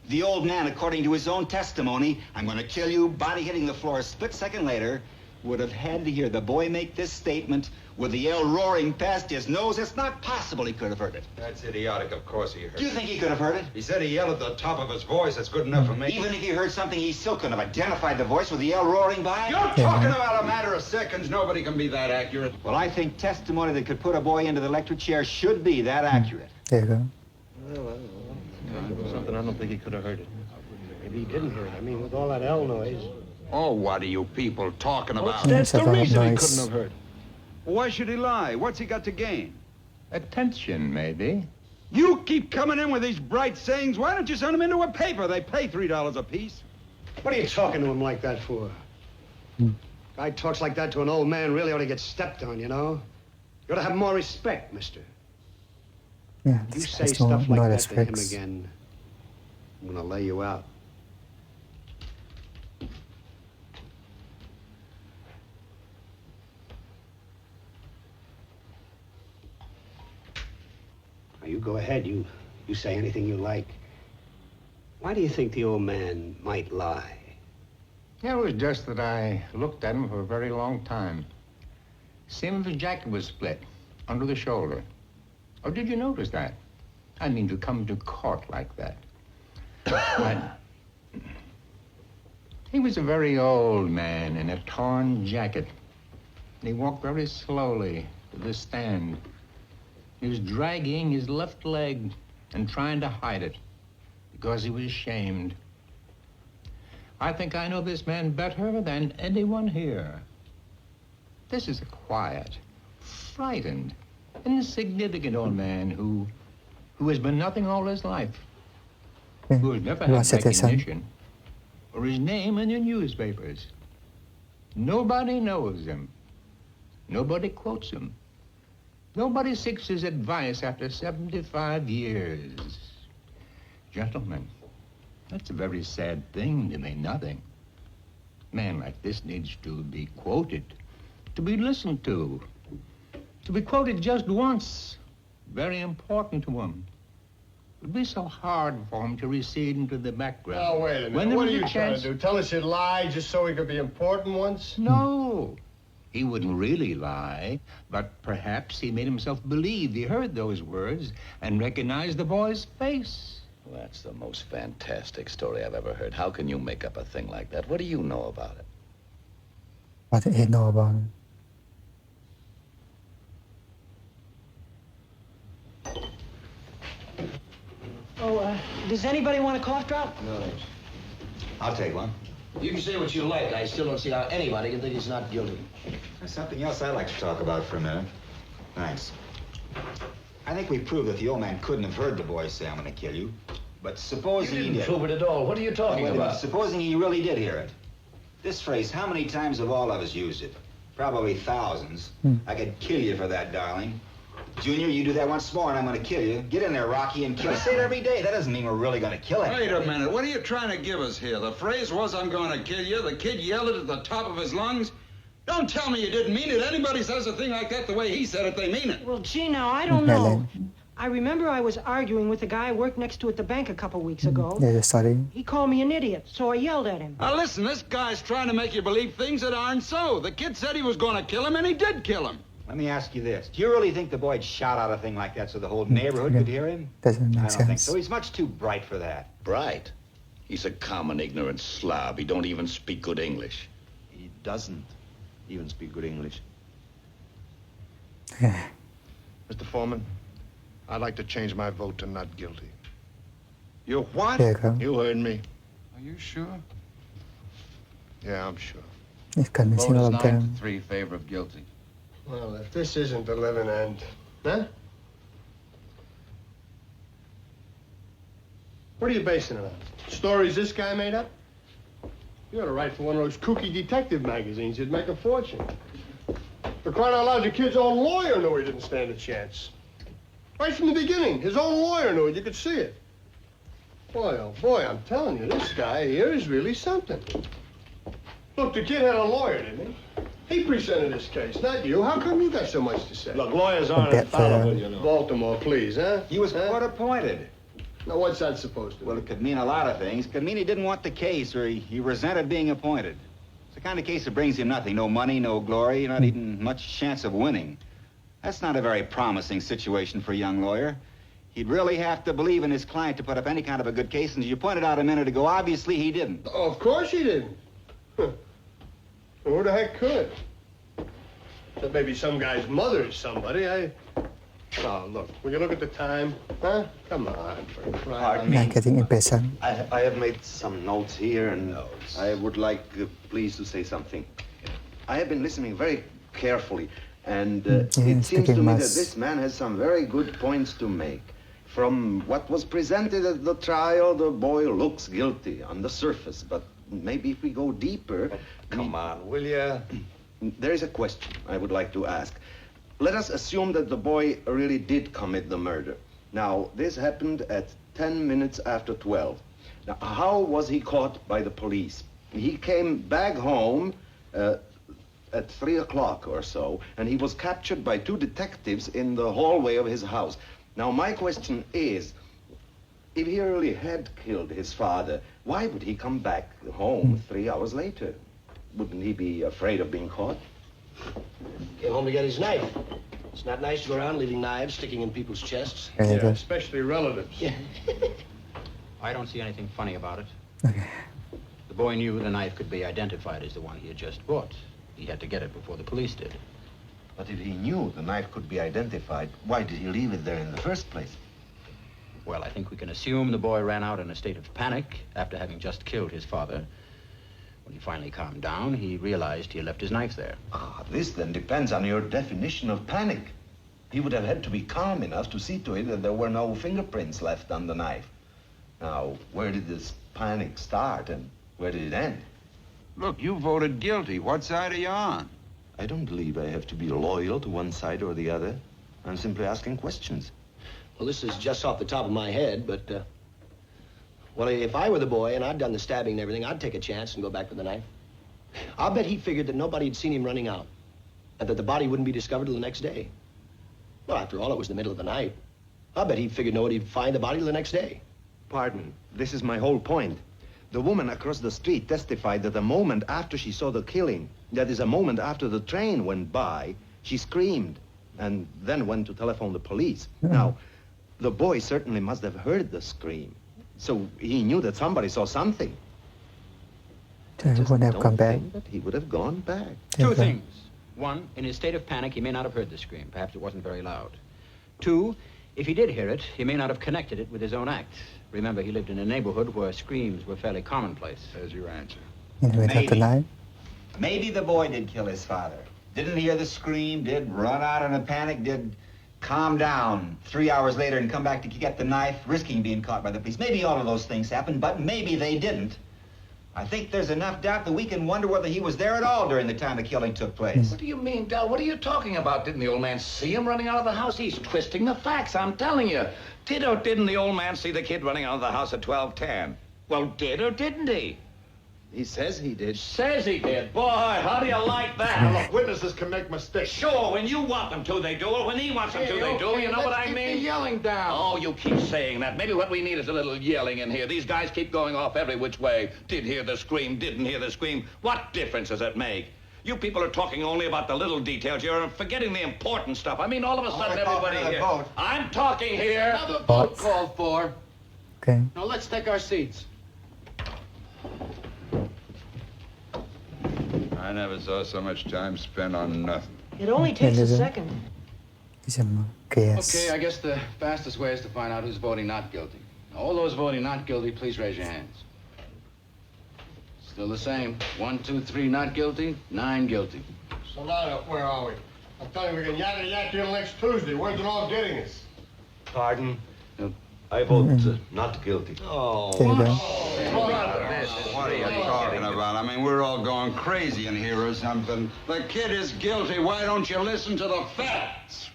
The old man, according to his own testimony, "I'm going to kill you," body hitting the floor a split second later, would have had to hear the boy make this statement with the L roaring past his nose. It's not possible he could have heard it. That's idiotic. Of course he heard Do you think he could have heard it? He said he yelled at the top of his voice. That's good enough for me. Even if he heard something, he still couldn't have identified the voice with the L roaring by? You're talking about a matter of seconds. Nobody can be that accurate. Well, I think testimony that could put a boy into the electric chair should be that accurate. There you go. Well, something I don't think he could have heard it. Maybe he didn't hear it. I mean, with all that L noise. Oh, what are you people talking about? That's the reason he couldn't have heard. Why should he lie? What's he got to gain? Attention, maybe. You keep coming in with these bright sayings. Why don't you send them into a paper? They pay $3 a piece. What are you talking to him like that for? Guy talks like that to an old man really ought to get stepped on, you know? You ought to have more respect, mister. Yeah, You this say has stuff no like that to him respects. again, I'm gonna lay you out. Now, you go ahead. You say anything you like. Why do you think the old man might lie? It was just that I looked at him for a very long time. Seemed the jacket was split under the shoulder. Oh, did you notice that? I mean, to come to court like that. But he was a very old man in a torn jacket. He walked very slowly to the stand. He was dragging his left leg and trying to hide it because he was ashamed. I think I know this man better than anyone here. This is a quiet, frightened, insignificant old man who has been nothing all his life, who has never had recognition or his name in the newspapers. Nobody knows him. Nobody quotes him. Nobody seeks his advice after 75 years. Gentlemen, that's a very sad thing to mean nothing. A man like this needs to be quoted, to be listened to be quoted just once. Very important to him. It would be so hard for him to recede into the background. Oh, wait a minute. What are you trying to do? Tell us he'd lie just so he could be important once? No. He wouldn't really lie, but perhaps he made himself believe he heard those words and recognized the boy's face. Well, that's the most fantastic story I've ever heard. How can you make up a thing like that? What do you know about it? What did he know about it? Oh, does anybody want a cough drop? No, thanks. I'll take one. You can say what you like. I still don't see how anybody can think he's not guilty. There's something else I'd like to talk about for a minute. Thanks. I think we proved that the old man couldn't have heard the boy say, "I'm going to kill you." But supposing You he didn't did. prove it at all. What are you talking Wait a minute. about? Supposing he really did hear it. This phrase, how many times have all of us used it? Probably thousands. I could kill you for that, darling. Junior, you do that once more and I'm going to kill you. Get in there, Rocky, and kill him. Say it every day. That doesn't mean we're really going to kill him. Wait a minute. What are you trying to give us here? The phrase was, "I'm going to kill you." The kid yelled it at the top of his lungs. Don't tell me you didn't mean it. Anybody says a thing like that the way he said it, they mean it. Well, gee, now, I don't know. I remember I was arguing with the guy I worked next to at the bank a couple weeks ago. Yeah, sorry. He called me an idiot, so I yelled at him. Now listen, this guy's trying to make you believe things that aren't so. The kid said he was going to kill him, and he did kill him. Let me ask you this. Do you really think the boy'd shout out a thing like that so the whole neighborhood could hear him? Doesn't make I don't think sense. so. He's much too bright for that. Bright? He's a common ignorant slob. He don't even speak good English. He doesn't even speak good English. Mr. Foreman, I'd like to change my vote to not guilty. You what? There you go. You heard me. Are you sure? Yeah, I'm sure. It's convincing Vote all is of them. 9-3 favor of guilty. Well, if this isn't the living end, huh? What are you basing it on? Stories this guy made up? You ought to write for one of those kooky detective magazines. You'd make a fortune. For crying out loud, your kid's own lawyer knew he didn't stand a chance. Right from the beginning, his own lawyer knew it. You could see it. Boy, oh boy, I'm telling you, this guy here is really something. Look, the kid had a lawyer, didn't he? He presented his case, not you. How come you got so much to say? Look, lawyers aren't infallible, you know. Baltimore, please, huh? He was court appointed. Now, what's that supposed to Well, mean? it could mean a lot of things. It could mean he didn't want the case, or he resented being appointed. It's the kind of case that brings him nothing. No money, no glory, not even much chance of winning. That's not a very promising situation for a young lawyer. He'd really have to believe in his client to put up any kind of a good case, and as you pointed out a minute ago, obviously he didn't. Oh, of course he didn't. Huh. Well, who the heck could? That maybe some guy's mother is somebody. Oh, look, will you look at the time? Huh? Come on, for crying out I'm not getting impatient. I have made some notes here, and I would like, please, to say something. I have been listening very carefully, and it seems to me that this man has some very good points to make. From what was presented at the trial, the boy looks guilty on the surface, but maybe if we go deeper... Come on, will you? There is a question I would like to ask. Let us assume that the boy really did commit the murder. Now, this happened at 10 minutes after 12. Now, how was he caught by the police? He came back home at 3 o'clock or so, and he was captured by 2 detectives in the hallway of his house. Now, my question is, if he really had killed his father, why would he come back home 3 hours later? Wouldn't he be afraid of being caught? Came home to get his knife. It's not nice to go around leaving knives sticking in people's chests. Yeah, especially relatives. Yeah. I don't see anything funny about it. The boy knew the knife could be identified as the one he had just bought. He had to get it before the police did. But if he knew the knife could be identified, why did he leave it there in the first place? Well, I think we can assume the boy ran out in a state of panic after having just killed his father. When he finally calmed down, he realized he had left his knife there. Ah, this then depends on your definition of panic. He would have had to be calm enough to see to it that there were no fingerprints left on the knife. Now, where did this panic start and where did it end? Look, you voted guilty. What side are you on? I don't believe I have to be loyal to one side or the other. I'm simply asking questions. Well, this is just off the top of my head, but, well, if I were the boy and I'd done the stabbing and everything, I'd take a chance and go back for the knife. I'll bet he figured that nobody had seen him running out and that the body wouldn't be discovered till the next day. Well, after all, it was the middle of the night. I'll bet he figured nobody'd find the body till the next day. Pardon, this is my whole point. The woman across the street testified that a moment after she saw the killing, that is a moment after the train went by, she screamed and then went to telephone the police. Now, the boy certainly must have heard the scream. So he knew that somebody saw something. So he would have come back. That he would have gone back. Two things. One, in his state of panic, he may not have heard the scream. Perhaps it wasn't very loud. Two, if he did hear it, he may not have connected it with his own act. Remember, he lived in a neighborhood where screams were fairly commonplace. There's your answer. In the middle of the night. Maybe the boy did kill his father. Didn't hear the scream, did run out in a panic, did calm down 3 hours later and come back to get the knife, risking being caught by the police. Maybe all of those things happened, but maybe they didn't. I think there's enough doubt that we can wonder whether he was there at all during the time the killing took place. What do you mean, Del? What are you talking about? Didn't the old man see him running out of the house? He's twisting the facts, I'm telling you. Did or didn't the old man see the kid running out of the house at 12:10? Well, did or didn't he? He says he did. Says he did. Boy, how do you like that? Now, look, witnesses can make mistakes. Sure, when you want them to, they do. Or when he wants them to, they do. You know what I mean? Keep the yelling down. Oh, you keep saying that. Maybe what we need is a little yelling in here. These guys keep going off every which way. Did hear the scream, didn't hear the scream. What difference does it make? You people are talking only about the little details. You're forgetting the important stuff. I mean, all of a sudden, everybody here. I'm talking here. Another vote called for. Okay. Now, let's take our seats. I never saw so much time spent on nothing. It only takes a second. Okay, I guess the fastest way is to find out who's voting not guilty. All those voting not guilty, please raise your hands. Still the same. 1, 2, 3 not guilty, 9 guilty. So now, where are we? I'm telling you, we can yak till next Tuesday. Where's it all getting us? Pardon? I vote not guilty. Oh, There you go. what are you talking about? I mean, we're all going crazy in here or something. The kid is guilty. Why don't you listen to the facts?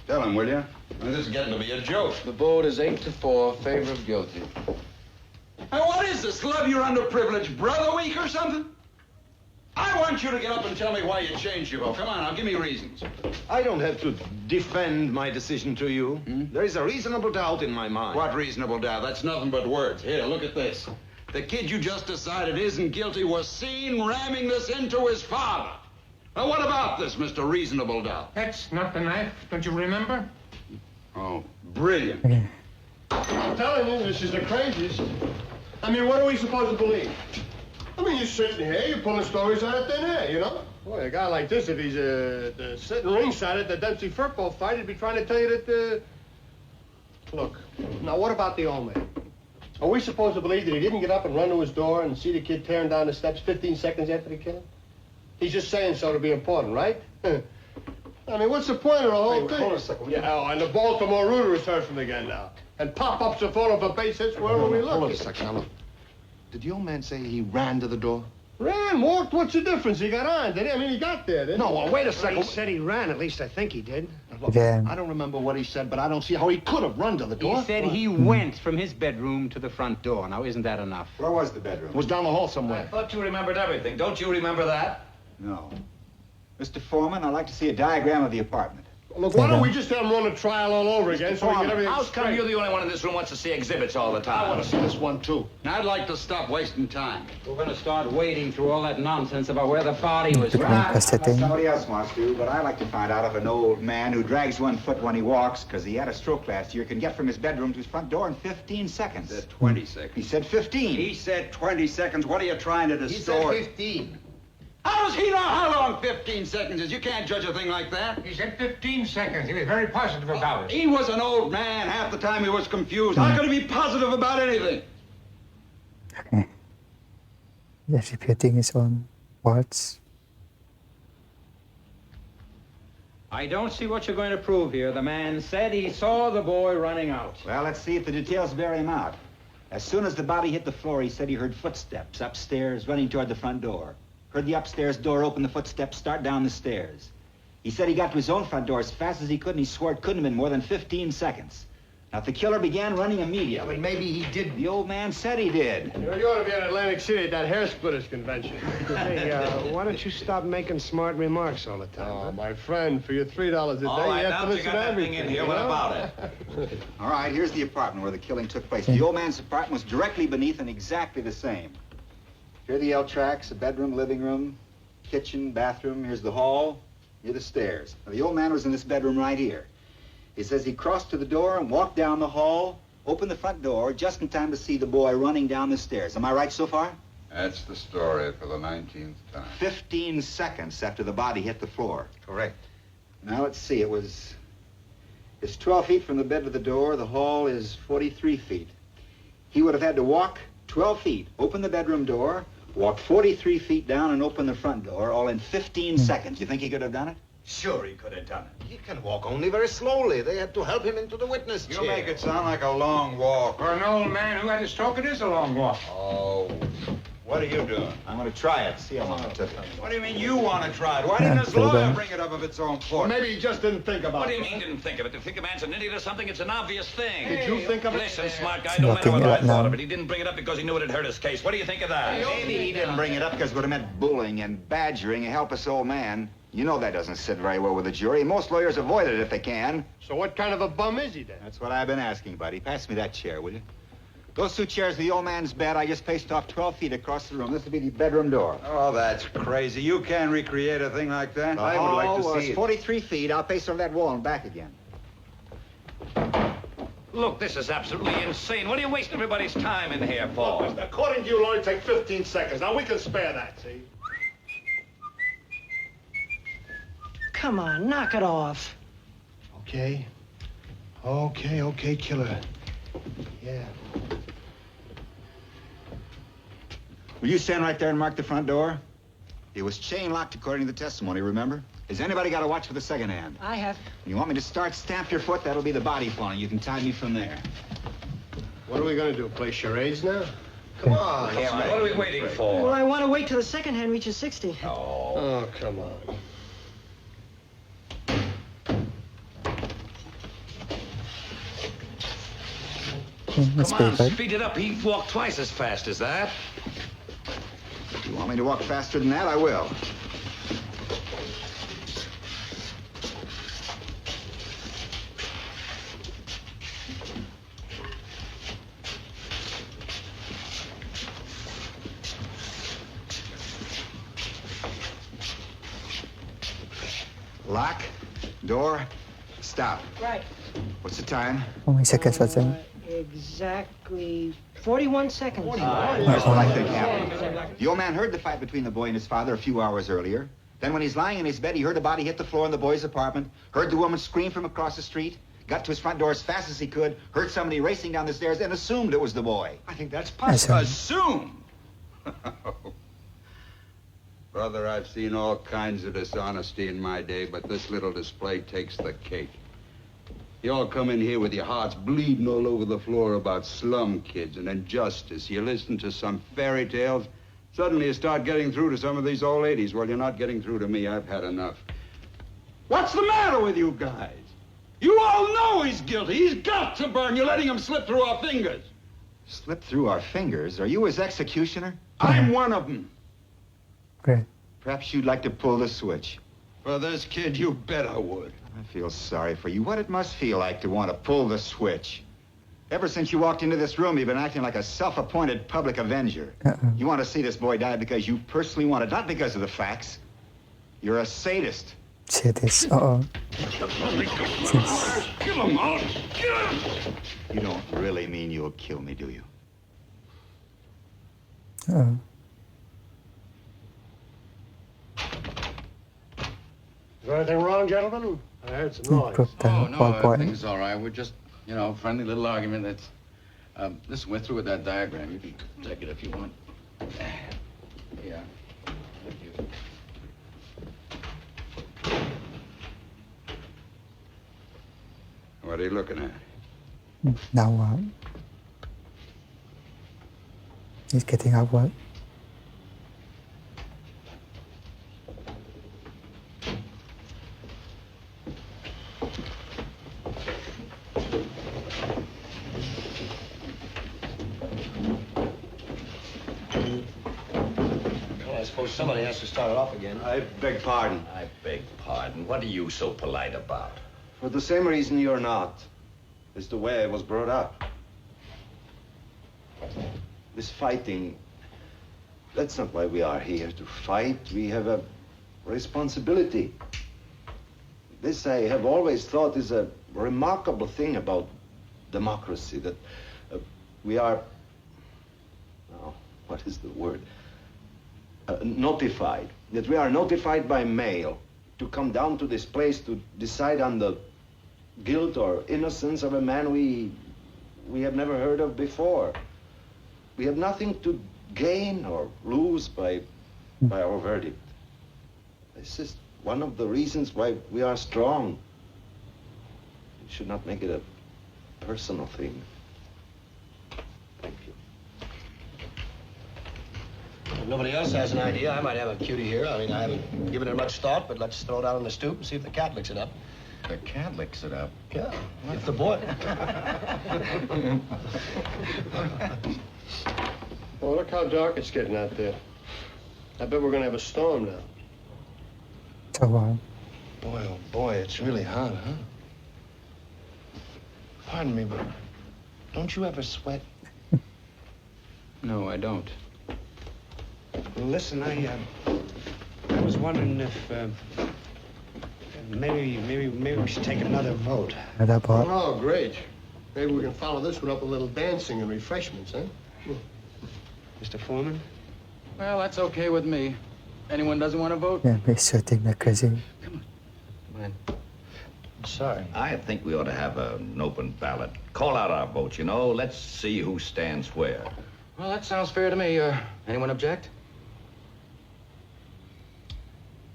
Tell him, will you? I mean, this is getting to be a joke. The vote is 8-4, favor of guilty. Hey, what is this? Love your underprivileged brother week or something? I want you to get up and tell me why you changed your vote. Come on, now, give me reasons. I don't have to defend my decision to you. There is a reasonable doubt in my mind. What reasonable doubt? That's nothing but words. Here, look at this. The kid you just decided isn't guilty was seen ramming this into his father. Now, what about this, Mr. Reasonable Doubt? That's not the knife, don't you remember? Oh, brilliant. I'm telling you, this is the craziest. I mean, what are we supposed to believe? I mean, you're sitting here, you're pulling stories out of thin air, you know? Boy, a guy like this, if he's sitting ringside at the Dempsey football fight, he'd be trying to tell you that, Look, now what about the old man? Are we supposed to believe that he didn't get up and run to his door and see the kid tearing down the steps 15 seconds after the killing? He's just saying so to be important, right? I mean, what's the point of the whole thing? Hold on a second. Yeah, oh, and the Baltimore Rooter is surfing again now. And pop-ups are falling for base hits wherever we look. Hold on a second, now look. Did the old man say he ran to the door? Ran, walked, what's the difference? He got on, did he? I mean, he got there, didn't he? No, well, wait a He second. said he ran. At least I think he did. Look, Yeah. I don't remember what he said, but I don't see how he could have run to the door. He said he went from his bedroom to the front door. Now, isn't that enough? Where was the bedroom? It was down the hall I somewhere. thought you remembered everything. Don't you remember that? No. Mr. Foreman, I'd like to see a diagram of the apartment. Look, why don't we just have him run a trial all over again so we get everything How come straight? you're the only one in this room who wants to see exhibits all the time? I want to see this one, too. I'd like to stop wasting time. We're going to start wading through all that nonsense about where the body was Well, found. somebody else wants to, but I like to find out if an old man who drags one foot when he walks because he had a stroke last year can get from his bedroom to his front door in 15 seconds. He said 20 seconds. He said 15. He said 20 seconds. What are you trying to distort? 15. How does he know how long 15 seconds is? You can't judge a thing like that. He said 15 seconds. He was very positive about it. He was an old man. Half the time he was confused. How could he be positive about anything? Okay. Just repeating his own words. I don't see what you're going to prove here. The man said he saw the boy running out. Well, let's see if the details bear him out. As soon as the body hit the floor, he said he heard footsteps upstairs running toward the front door. Heard the upstairs door open, the footsteps start down the stairs. He said he got to his own front door as fast as he could, and he swore it couldn't have been more than 15 seconds. Now, if the killer began running immediately... But maybe he did. The old man said he did. You know, you ought to be at Atlantic City at that hair splitters convention. Hey, why don't you stop making smart remarks all the time? Oh, my friend, for your $3 a day, All right, you have now to that you listen got to that thing everything. in here, you what know? about it? All right, here's the apartment where the killing took place. The old man's apartment was directly beneath and exactly the same. Here are the L tracks, a bedroom, living room, kitchen, bathroom. Here's the hall. Here the stairs. Now, the old man was in this bedroom right here. He says he crossed to the door and walked down the hall, opened the front door just in time to see the boy running down the stairs. Am I right so far? That's the story for the 19th time. 15 seconds after the body hit the floor. Correct. Now, let's see. It's 12 feet from the bed to the door. The hall is 43 feet. He would have had to walk 12 feet, open the bedroom door, walk 43 feet down and open the front door, all in 15 seconds. You think he could have done it? Sure he could have done it. He can walk only very slowly. They had to help him into the witness chair. You make it sound like a long walk. For an old man who had a stroke, it is a long walk. Oh, What are you doing? I'm going to try it, see how long it took. What do you mean you want to try it? Why didn't this lawyer bring it up if it's so important? Well, maybe he just didn't think about What do it. you mean didn't think of it? To think a man's an idiot or something, it's an obvious thing. Did you think of it? Listen, smart guy, don't matter what I thought of it. He didn't bring it up because he knew it'd hurt his case. What do you think of that? Maybe he didn't bring it up because it would have meant bullying and badgering a helpless old man. You know that doesn't sit very well with the jury. Most lawyers avoid it if they can. So what kind of a bum is he then? That's what I've been asking, buddy. Pass me that chair, will you? Those two chairs are the old man's bed. I just paced off 12 feet across the room. This will be the bedroom door. Oh, that's crazy. You can't recreate a thing like that. I would like to see it. 43 feet. I'll pace over that wall and back again. Look, this is absolutely insane. What are you wasting everybody's time in here for? Look, according to you, lawyer, take 15 seconds. Now, we can spare that, see? Come on, knock it off. Okay. Okay, killer. Yeah. Will you stand right there and mark the front door? It was chain locked according to the testimony, remember? Has anybody got a watch for the second hand? I have. You want me to start? Stamp your foot? That'll be the body falling. You can tie me from there. What are we gonna do, play charades now? Come on. What are we waiting Well, for? I want to wait till the second hand reaches 60. Oh, come on. Let's Come on, speed, right? speed it up. He walked twice as fast as that. If you want me to walk faster than that, I will. Lock, door, stop. Right. What's the time? How many seconds was it? Exactly 41 seconds. Here's what I think happened. The old man heard the fight between the boy and his father a few hours earlier. Then when he's lying in his bed, he heard a body hit the floor in the boy's apartment, heard the woman scream from across the street, got to his front door as fast as he could, heard somebody racing down the stairs, and assumed it was the boy. I think that's possible. Assume? Brother, I've seen all kinds of dishonesty in my day, but this little display takes the cake. You all come in here with your hearts bleeding all over the floor about slum kids and injustice. You listen to some fairy tales. Suddenly you start getting through to some of these old ladies. Well, you're not getting through to me. I've had enough. What's the matter with you guys? You all know he's guilty. He's got to burn. You're letting him slip through our fingers. Slip through our fingers? Are you his executioner? I'm one of them. Great. Perhaps you'd like to pull the switch. For this kid, you bet I would. I feel sorry for you. What it must feel like to want to pull the switch. Ever since you walked into this room, you've been acting like a self-appointed public avenger. You want to see this boy die because you personally want it, not because of the facts. You're a sadist. Sadist. Uh-oh. Kill him, I'll kill him. You don't really mean you'll kill me, do you? Uh-oh. Is there anything wrong, gentlemen? I heard some noise. Oh, no, everything's all right. We're just, friendly little argument. That's, listen, we're through with that diagram. You can take it if you want. Yeah. Thank you. What are you looking at? Now, he's getting out what? I suppose somebody has to start it off again. I beg pardon. I beg pardon. What are you so polite about? For the same reason you're not. It's the way I was brought up. This fighting, that's not why we are here, to fight. We have a responsibility. This I have always thought is a remarkable thing about democracy, that we are, now, what is the word? Notified. That we are notified by mail to come down to this place to decide on the guilt or innocence of a man we have never heard of before. We have nothing to gain or lose by our verdict. This is one of the reasons why we are strong. We should not make it a personal thing. Thank you. if nobody else has an idea, I might have a cutie here. I mean, I haven't given it much thought, but let's throw it out on the stoop and see if the cat licks it up. The cat licks it up? Yeah, if the boy... Oh, look how dark it's getting out there. I bet we're gonna have a storm now. Boy, oh boy, it's really hot, huh? Pardon me, but don't you ever sweat? No, I don't. Listen, I was wondering if maybe we should take another vote. Oh, great. Maybe we can follow this one up with a little dancing and refreshments, huh? Mr. Foreman? Well, that's okay with me. Anyone doesn't want to vote? yeah, be sweating like crazy. Come on. Sorry. I think we ought to have an open ballot. Call out our votes, you know. Let's see who stands where. Well, that sounds fair to me. Anyone object?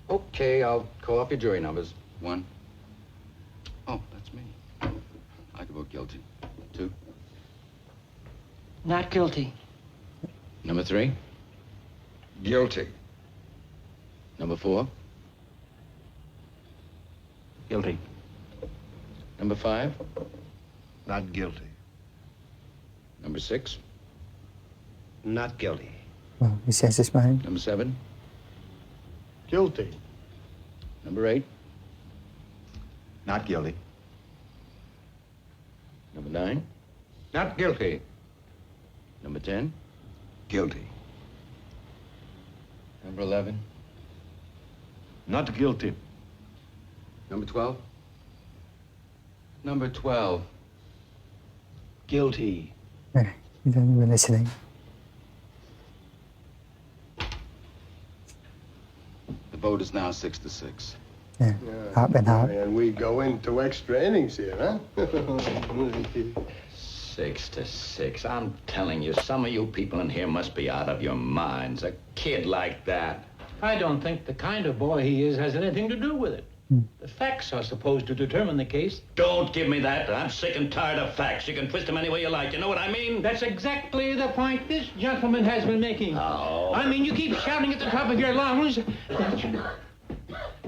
Okay, I'll call up your jury numbers. 1. Oh, that's me. I could vote guilty. 2. Not guilty. Number 3. Guilty. Number 4. Guilty. Number 5. Not guilty. Number 6. Not guilty. Well, he says his mind. Number 7. Guilty. Number 8. Not guilty. Number 9. Not guilty. Number 10. Guilty. Number 11. Not guilty. Number 12. Number 12. Guilty. Yeah, you don't even listening. The vote is now 6-6. Yeah, half and half. And we go into extra innings here, huh? 6-6. I'm telling you, some of you people in here must be out of your minds. A kid like that. I don't think the kind of boy he is has anything to do with it. The facts are supposed to determine the case. Don't give me that. I'm sick and tired of facts. You can twist them any way you like. You know what I mean? That's exactly the point this gentleman has been making. Oh. I mean, you keep shouting at the top of your lungs.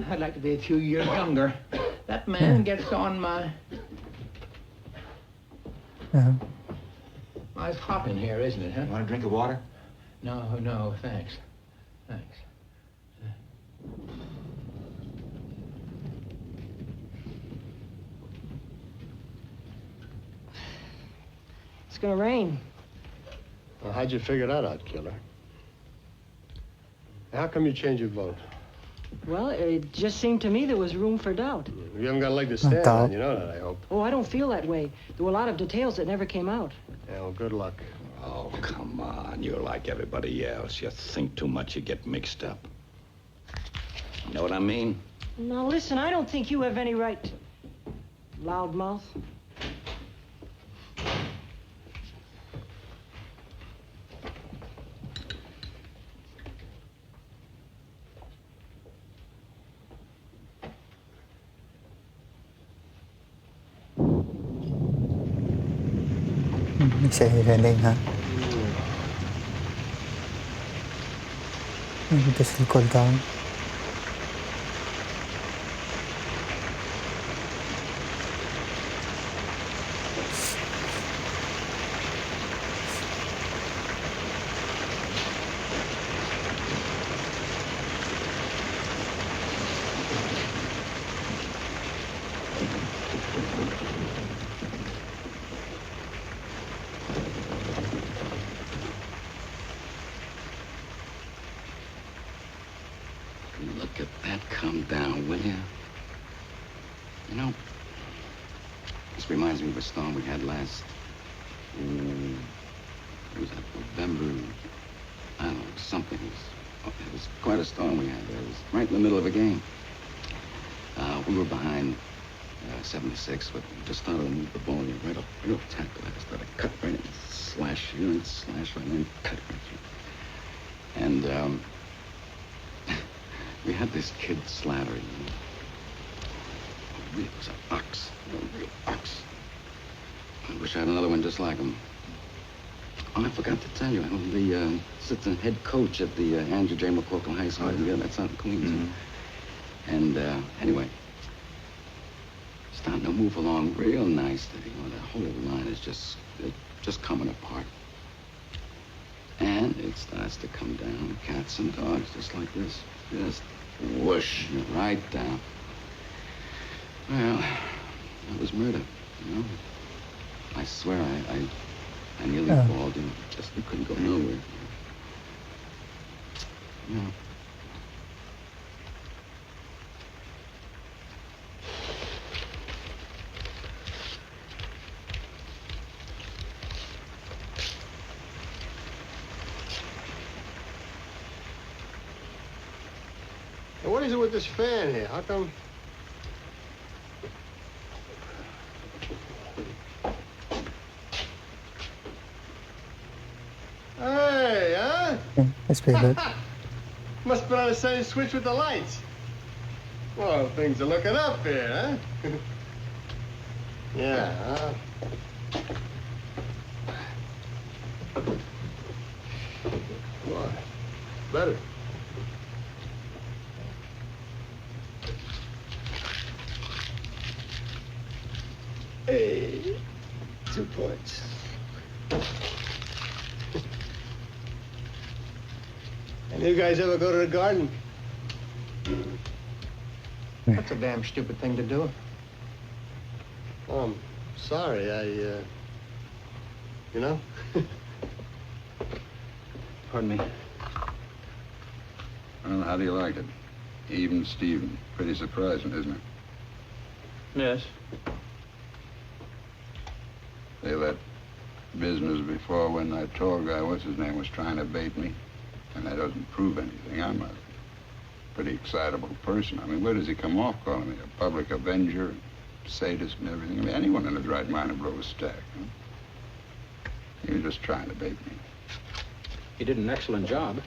I'd like to be a few years younger. That man gets on my... Yeah. Well, it's hot in here, isn't it, huh? Want a drink of water? No, thanks. Thanks. It's gonna rain. Well, how'd you figure that out, Killer? How come you changed your vote? Well, it just seemed to me there was room for doubt. You haven't got a leg to stand on, you know that, I hope. Oh, I don't feel that way. There were a lot of details that never came out. Yeah, well, good luck. Oh, come on. You're like everybody else. You think too much, you get mixed up. You know what I mean? Now, listen, I don't think you have any right to... Loudmouth. Sẽ raining, huh? This will cool down. Look at that come down, will you? You know, this reminds me of a storm we had last... it was November... I don't know, something. It was quite a storm we had there. It was right in the middle of a game. We were behind 76, but we just started to move the ball right up tackle. I just started to cut right in, slash here and slash right in, cut right through. And, we had this kid Slattery, you know. He was an ox, a real ox. I wish I had another one just like him. I forgot to tell you, I'm the assistant head coach at the Andrew J. McCorkle High School. Yeah, that's out in Queens. And anyway, starting to move along real nicely. You know, the whole line is just coming apart. And it starts to come down, cats and dogs, just like this. Just whoosh, right down. Well, that was murder, you know. I swear I nearly bawled, you know. Just we couldn't go nowhere. You know. Hey, what is it with this fan here? How come? Hey, huh? Yeah, that's pretty good. Must have been on the same switch with the lights. Well, things are looking up here, huh? Yeah, huh? Boy, better. Hey, 2 points. And you guys ever go to the garden? That's a damn stupid thing to do. Oh, I'm sorry, you know? Pardon me. Well, how do you like it? Even Steven. Pretty surprising, isn't it? Yes. Say, that business before when that tall guy, what's his name, was trying to bait me. And that doesn't prove anything. I'm a pretty excitable person. I mean, where does he come off calling me? A public avenger, sadist and everything? I mean, anyone in his right mind would blow a stack, huh? You're just trying to bait me. He did an excellent job.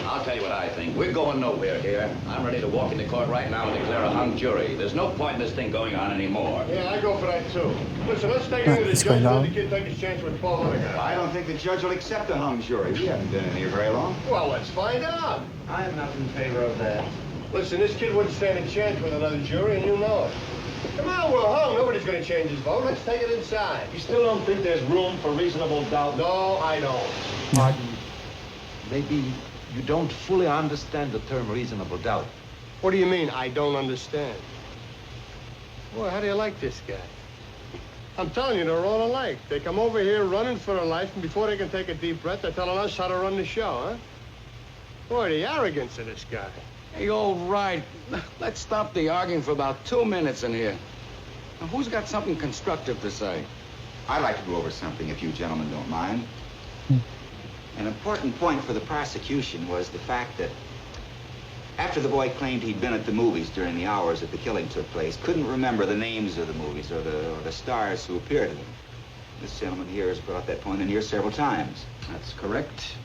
I'll tell you what I think. We're going nowhere here. I'm ready to walk into court right now and declare a hung jury. There's no point in this thing going on anymore. Yeah, I go for that, too. Listen, let's take it to the judge and let the kid take his chance with 12 other guys. I don't think the judge will accept a hung jury. We haven't been in here very long. Well, let's find out. I'm not in favor of that. Listen, this kid wouldn't stand a chance with another jury, and you know it. Come on, we're hung. Nobody's going to change his vote. Let's take it inside. You still don't think there's room for reasonable doubt? No, I don't. Pardon. Maybe you don't fully understand the term reasonable doubt. What do you mean, I don't understand? Boy, how do you like this guy? I'm telling you, they're all alike. They come over here running for their life, and before they can take a deep breath, they're telling us how to run the show, huh? Boy, the arrogance of this guy. Hey, all right. Let's stop the arguing for about 2 minutes in here. Now, who's got something constructive to say? I'd like to go over something, if you gentlemen don't mind. An important point for the prosecution was the fact that after the boy claimed he'd been at the movies during the hours that the killing took place, couldn't remember the names of the movies or the stars who appeared in them. This gentleman here has brought that point in here several times. That's correct.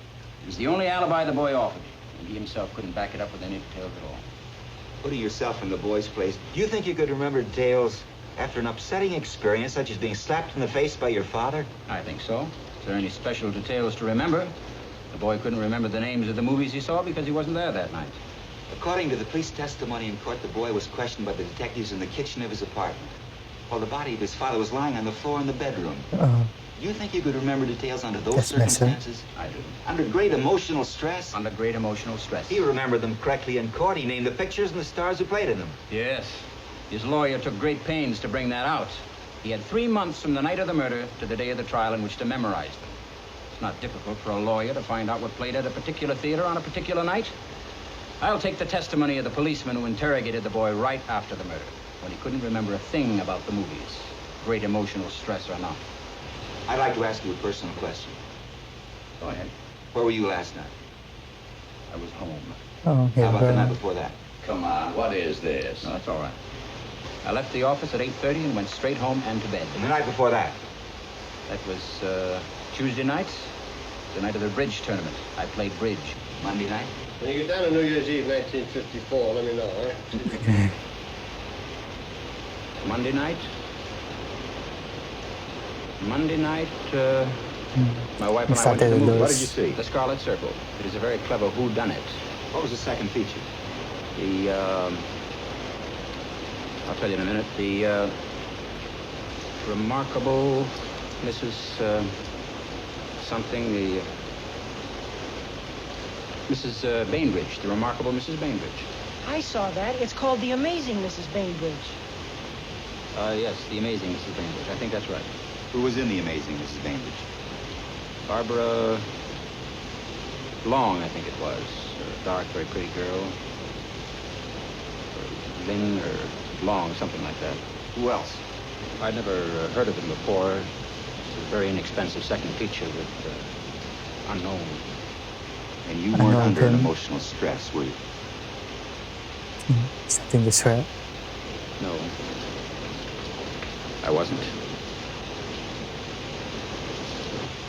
It was the only alibi the boy offered, and he himself couldn't back it up with any details at all. Putting yourself in the boy's place, do you think you could remember details after an upsetting experience such as being slapped in the face by your father? I think so. Is there any special details to remember? The boy couldn't remember the names of the movies he saw because he wasn't there that night. According to the police testimony in court, the boy was questioned by the detectives in the kitchen of his apartment, while the body of his father was lying on the floor in the bedroom. Do you think you could remember details under those circumstances? I do. Under great emotional stress? Under great emotional stress. He remembered them correctly in court. He named the pictures and the stars who played in them. Yes. His lawyer took great pains to bring that out. He had 3 months from the night of the murder to the day of the trial in which to memorize them. It's not difficult for a lawyer to find out what played at a particular theater on a particular night. I'll take the testimony of the policeman who interrogated the boy right after the murder, when he couldn't remember a thing about the movies, great emotional stress or not. I'd like to ask you a personal question. Go ahead. Where were you last night? I was home. Oh, How about the night before that? Come on, what is this? No, that's all right. I left the office at 8:30 and went straight home and to bed. And the night before that? That was Tuesday night, the night of the bridge tournament. I played bridge. Monday night? When you get down to New Year's Eve, 1954, let me know, huh? Monday night? Monday night, my wife and I went to the movie. What did you see? The Scarlet Circle. It is a very clever whodunit. What was the second feature? I'll tell you in a minute. The remarkable Mrs. Something, Mrs. Bainbridge. The remarkable Mrs. Bainbridge. I saw that. It's called The Amazing Mrs. Bainbridge. Yes, The Amazing Mrs. Bainbridge. I think that's right. Who was in The Amazing Mrs. Bainbridge? Barbara Long, I think it was. A dark, very pretty girl. Lynn or Long, something like that. Who else? I'd never heard of them before. It's a very inexpensive second feature with unknown. And you weren't under an emotional stress, were you? Something is right. No, I wasn't.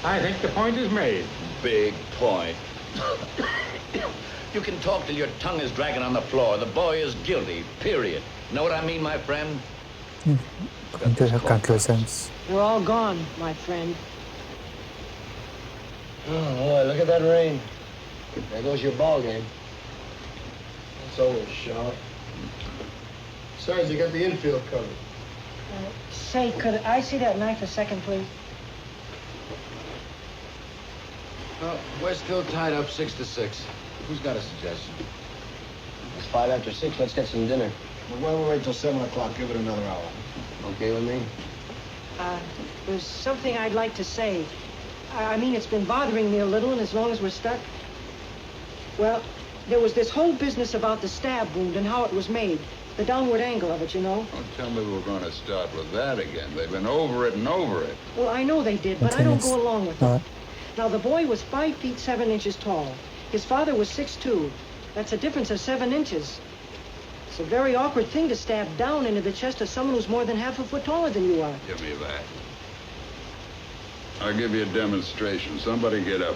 I think the point is made. Big point. You can talk till your tongue is dragging on the floor. The boy is guilty, period. Know what I mean, my friend? Going to have conclusions. They're all gone, my friend. Oh, boy, look at that rain. There goes your ball game. It's always sharp. Besides, you got the infield covered. Say, could I see that knife a second, please? Well, we're still tied up 6-6. Who's got a suggestion? It's 5 after 6. Let's get some dinner. Well, we'll wait till 7 o'clock. Give it another hour. Okay with me? There's something I'd like to say. I mean, it's been bothering me a little, and as long as we're stuck... Well, there was this whole business about the stab wound and how it was made. The downward angle of it, you know. Don't tell me we're going to start with that again. They've been over it and over it. Well, I know they did, but I don't go along with it. Now, the boy was 5 feet 7 inches tall. His father was 6'2". That's a difference of 7 inches. It's a very awkward thing to stab down into the chest of someone who's more than half a foot taller than you are. Give me that. I'll give you a demonstration. Somebody get up.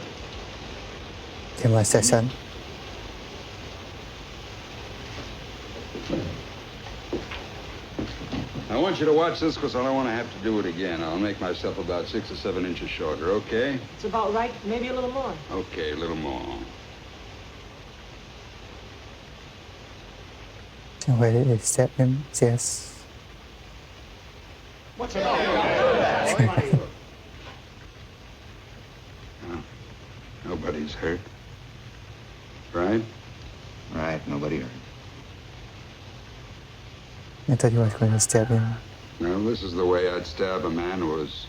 Demonstration. I want you to watch this because I don't want to have to do it again. I'll make myself about 6 or 7 inches shorter, okay? It's about right, maybe a little more. Okay, a little more. Where is step in? Yes. What's it all? Nobody's hurt. Right? Right, nobody hurt. I thought you were going to stab him. Now, this is the way I'd stab a man who was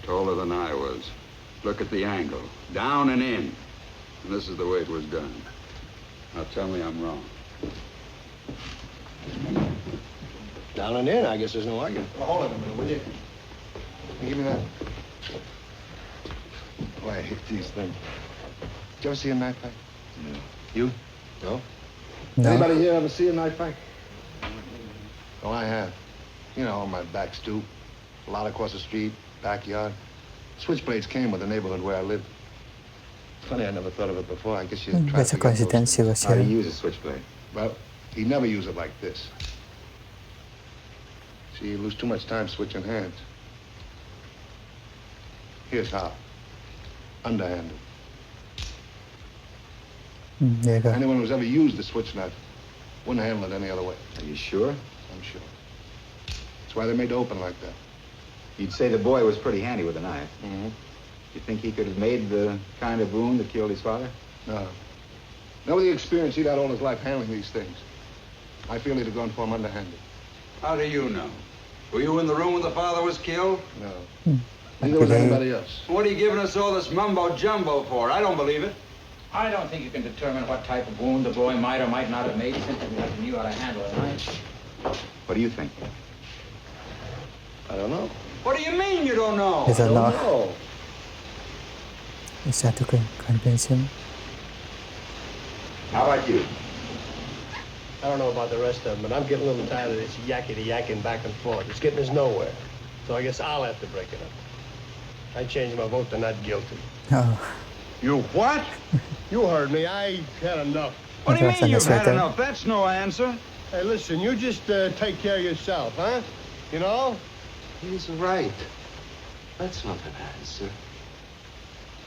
taller than I was. Look at the angle. Down and in. And this is the way it was done. Now, tell me I'm wrong. Down and in, I guess there's no argument. Well, hold it a minute, will you? Give me that. Oh, I hate these things. Did you ever see a knife fight? No. You? No? No. Anybody here ever see a knife fight? Oh, I have. You know, on my back stoop, a lot across the street, backyard. Switchblades came with the neighborhood where I lived. It's funny, I never thought of it before. I guess you try That's to a coincidence. He was How do here. you use a switchblade? Well, he never used it like this. See, you lose too much time switching hands. Here's how. Underhanded. There you go. Anyone who's ever used a switch knife wouldn't handle it any other way. Are you sure? I'm sure. That's why they made it open like that. You'd say the boy was pretty handy with a knife. Mm-hmm. You think he could have made the kind of wound that killed his father? No. Not with the experience he'd had all his life handling these things. I feel he'd have gone for him underhanded. How do you know? Were you in the room when the father was killed? No. Neither was anybody else. What are you giving us all this mumbo-jumbo for? I don't believe it. I don't think you can determine what type of wound the boy might or might not have made simply because he knew how to handle a knife. What do you think? I don't know. What do you mean you don't know? Is that I not? don't know. Is that to convince him? How about you? I don't know about the rest of them, but I'm getting a little tired of this yakety-yakking back and forth. It's getting us nowhere. So I guess I'll have to break it up. I changed my vote to not guilty. Oh. You what? You heard me. I had enough. What do you mean you've had Right enough? That's no answer. Hey, listen, you just take care of yourself, huh? You know? He's right. That's not an answer.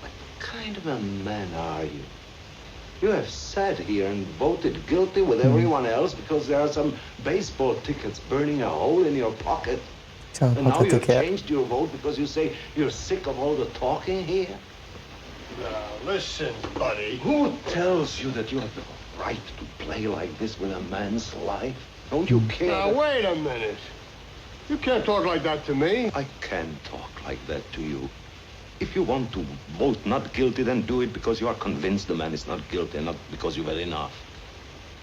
What kind of a man are you? You have sat here and voted guilty with everyone else because there are some baseball tickets burning a hole in your pocket. And now you've changed your vote because you say you're sick of all the talking here? Now, listen, buddy. Who tells you that you have the right to play like this with a man's life? Don't you care? Now, wait a minute. You can't talk like that to me. I can talk like that to you. If you want to vote not guilty, then do it because you are convinced the man is not guilty, not because you've had enough.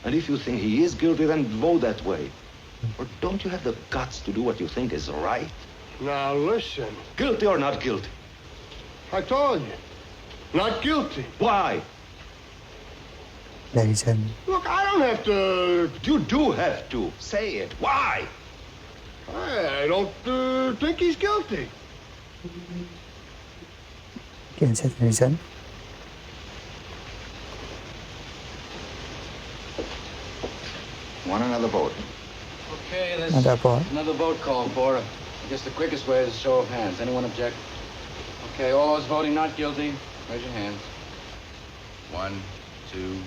And if you think he is guilty, then vote that way. Or don't you have the guts to do what you think is right? Now, listen. Guilty or not guilty? I told you. Not guilty. Why? Ladies and Look, I don't have to... You do have to. Say it. Why? I don't think he's guilty. Again, set reason. Want another vote? Okay, there's Another vote. another vote called for. I guess the quickest way is a show of hands. Anyone object? Okay, all those voting not guilty, raise your hands. 1, 2,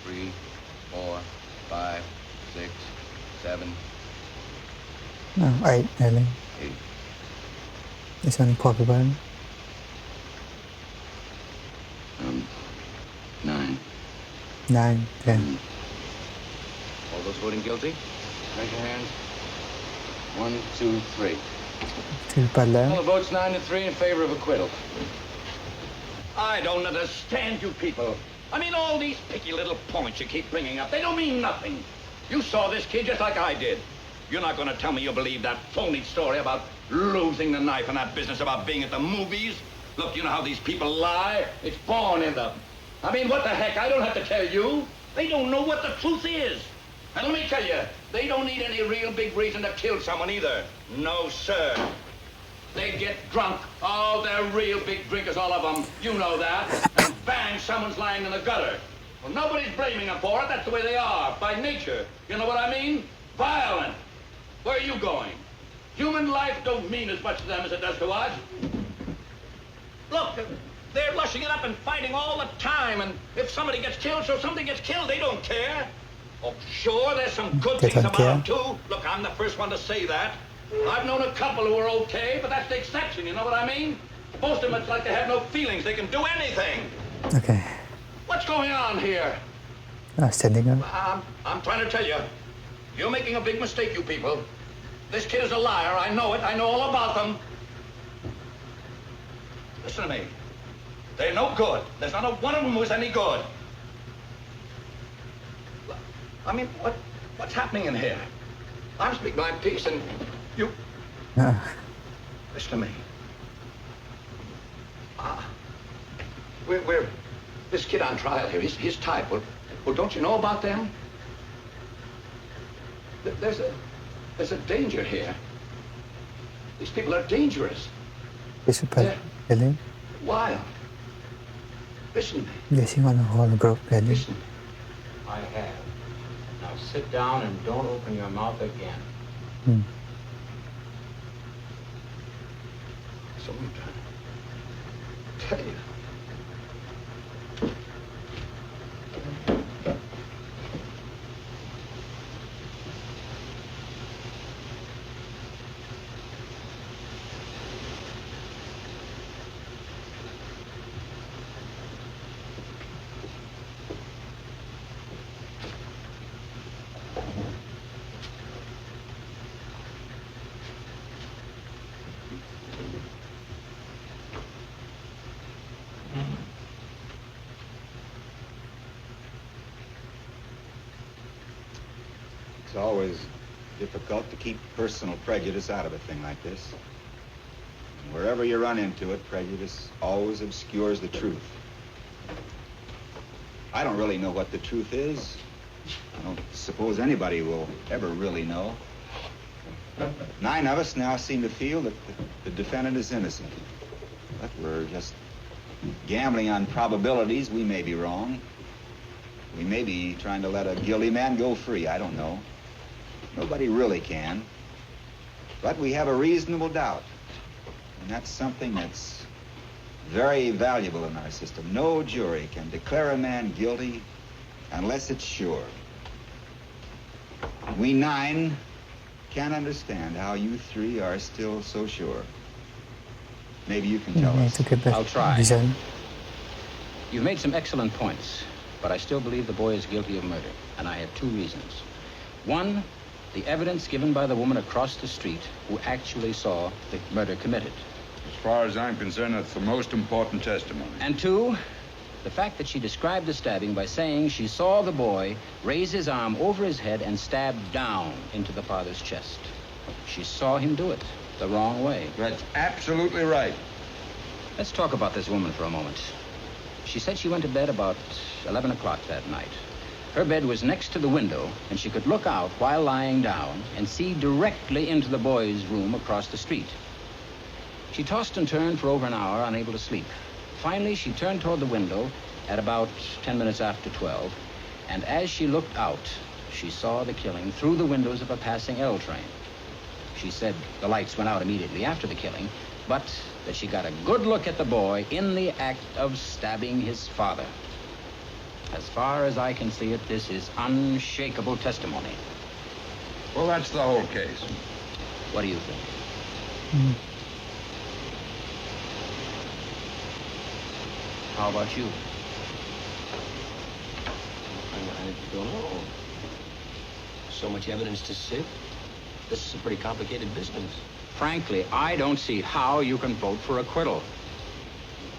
3, 4, 5, 6, 7. No, 8 really. 8. It's only possible. 9. 9, 10. All those voting guilty, raise your hands. 1, 2, 3. Well, the vote's 9-3 in favor of acquittal. I don't understand you people. I mean, all these picky little points you keep bringing up, they don't mean nothing. You saw this kid just like I did. You're not going to tell me you believe that phony story about losing the knife and that business about being at the movies? Look, you know how these people lie? It's born in them. I mean, what the heck? I don't have to tell you. They don't know what the truth is. And let me tell you, they don't need any real big reason to kill someone either. No, sir. They get drunk. Oh, they're real big drinkers, all of them. You know that. And bang, someone's lying in the gutter. Well, nobody's blaming them for it. That's the way they are, by nature. You know what I mean? Violent. Where are you going? Human life don't mean as much to them as it does to us. Look, they're lushing it up and fighting all the time. And if somebody gets killed, so somebody gets killed. They don't care. Oh, sure, there's some good things about them, too. Look, I'm the first one to say that. I've known a couple who were okay, but that's the exception, you know what I mean? Most of them, it's like they have no feelings. They can do anything. Okay. What's going on here? Standing up. I'm trying to tell you. You're making a big mistake, you people. This kid is a liar. I know it. I know all about them. Listen to me. They're no good. There's not a one of them who's any good. I mean, what's happening in here? I'm speaking my piece, and you... Listen to me. We're this kid on trial here. His type. Well, don't you know about them? There's a danger here. These people are dangerous. They're wild. Listen to me. Yes, you want to hold the group, really. Listen. I have. Now sit down and don't open your mouth again. So I'm trying to tell you. It's always difficult to keep personal prejudice out of a thing like this. And wherever you run into it, prejudice always obscures the truth. I don't really know what the truth is. I don't suppose anybody will ever really know. 9 of us now seem to feel that the defendant is innocent. But we're just gambling on probabilities. We may be wrong. We may be trying to let a guilty man go free. I don't know. Nobody really can. But we have a reasonable doubt. And that's something that's very valuable in our system. No jury can declare a man guilty unless it's sure. We 9 can't understand how you 3 are still so sure. Maybe you can tell us. I'll try. You've made some excellent points, but I still believe the boy is guilty of murder, and I have 2 reasons. One, the evidence given by the woman across the street who actually saw the murder committed. As far as I'm concerned, that's the most important testimony. And 2, the fact that she described the stabbing by saying she saw the boy raise his arm over his head and stab down into the father's chest. She saw him do it the wrong way. That's absolutely right. Let's talk about this woman for a moment. She said she went to bed about 11 o'clock that night. Her bed was next to the window, and she could look out while lying down and see directly into the boy's room across the street. She tossed and turned for over an hour, unable to sleep. Finally, she turned toward the window at about 10 minutes after 12, and as she looked out, she saw the killing through the windows of a passing L train. She said the lights went out immediately after the killing, but that she got a good look at the boy in the act of stabbing his father. As far as I can see it, this is unshakable testimony. Well, that's the whole case. What do you think? How about you? I don't know. So much evidence to sift. This is a pretty complicated business. Frankly, I don't see how you can vote for acquittal.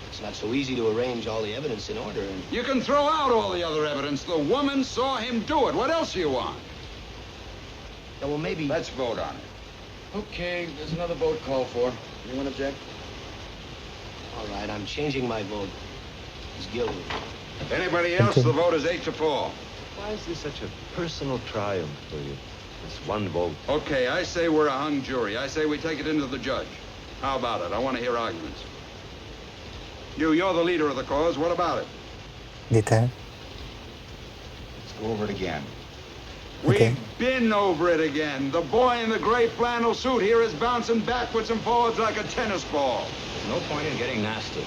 It's not so easy to arrange all the evidence in order and... You can throw out all the other evidence. The woman saw him do it. What else do you want? Yeah, well, maybe... Let's vote on it. Okay, there's another vote called for. Anyone object? All right, I'm changing my vote. He's guilty. Anybody else? The vote is 8-4. Why is this such a personal triumph for you? This one vote. Okay, I say we're a hung jury. I say we take it into the judge. How about it? I want to hear arguments. You're the leader of the cause. What about it? Detail. Let's go over it again. We've been over it again. The boy in the gray flannel suit here is bouncing backwards and forwards like a tennis ball. There's no point in getting nasty. You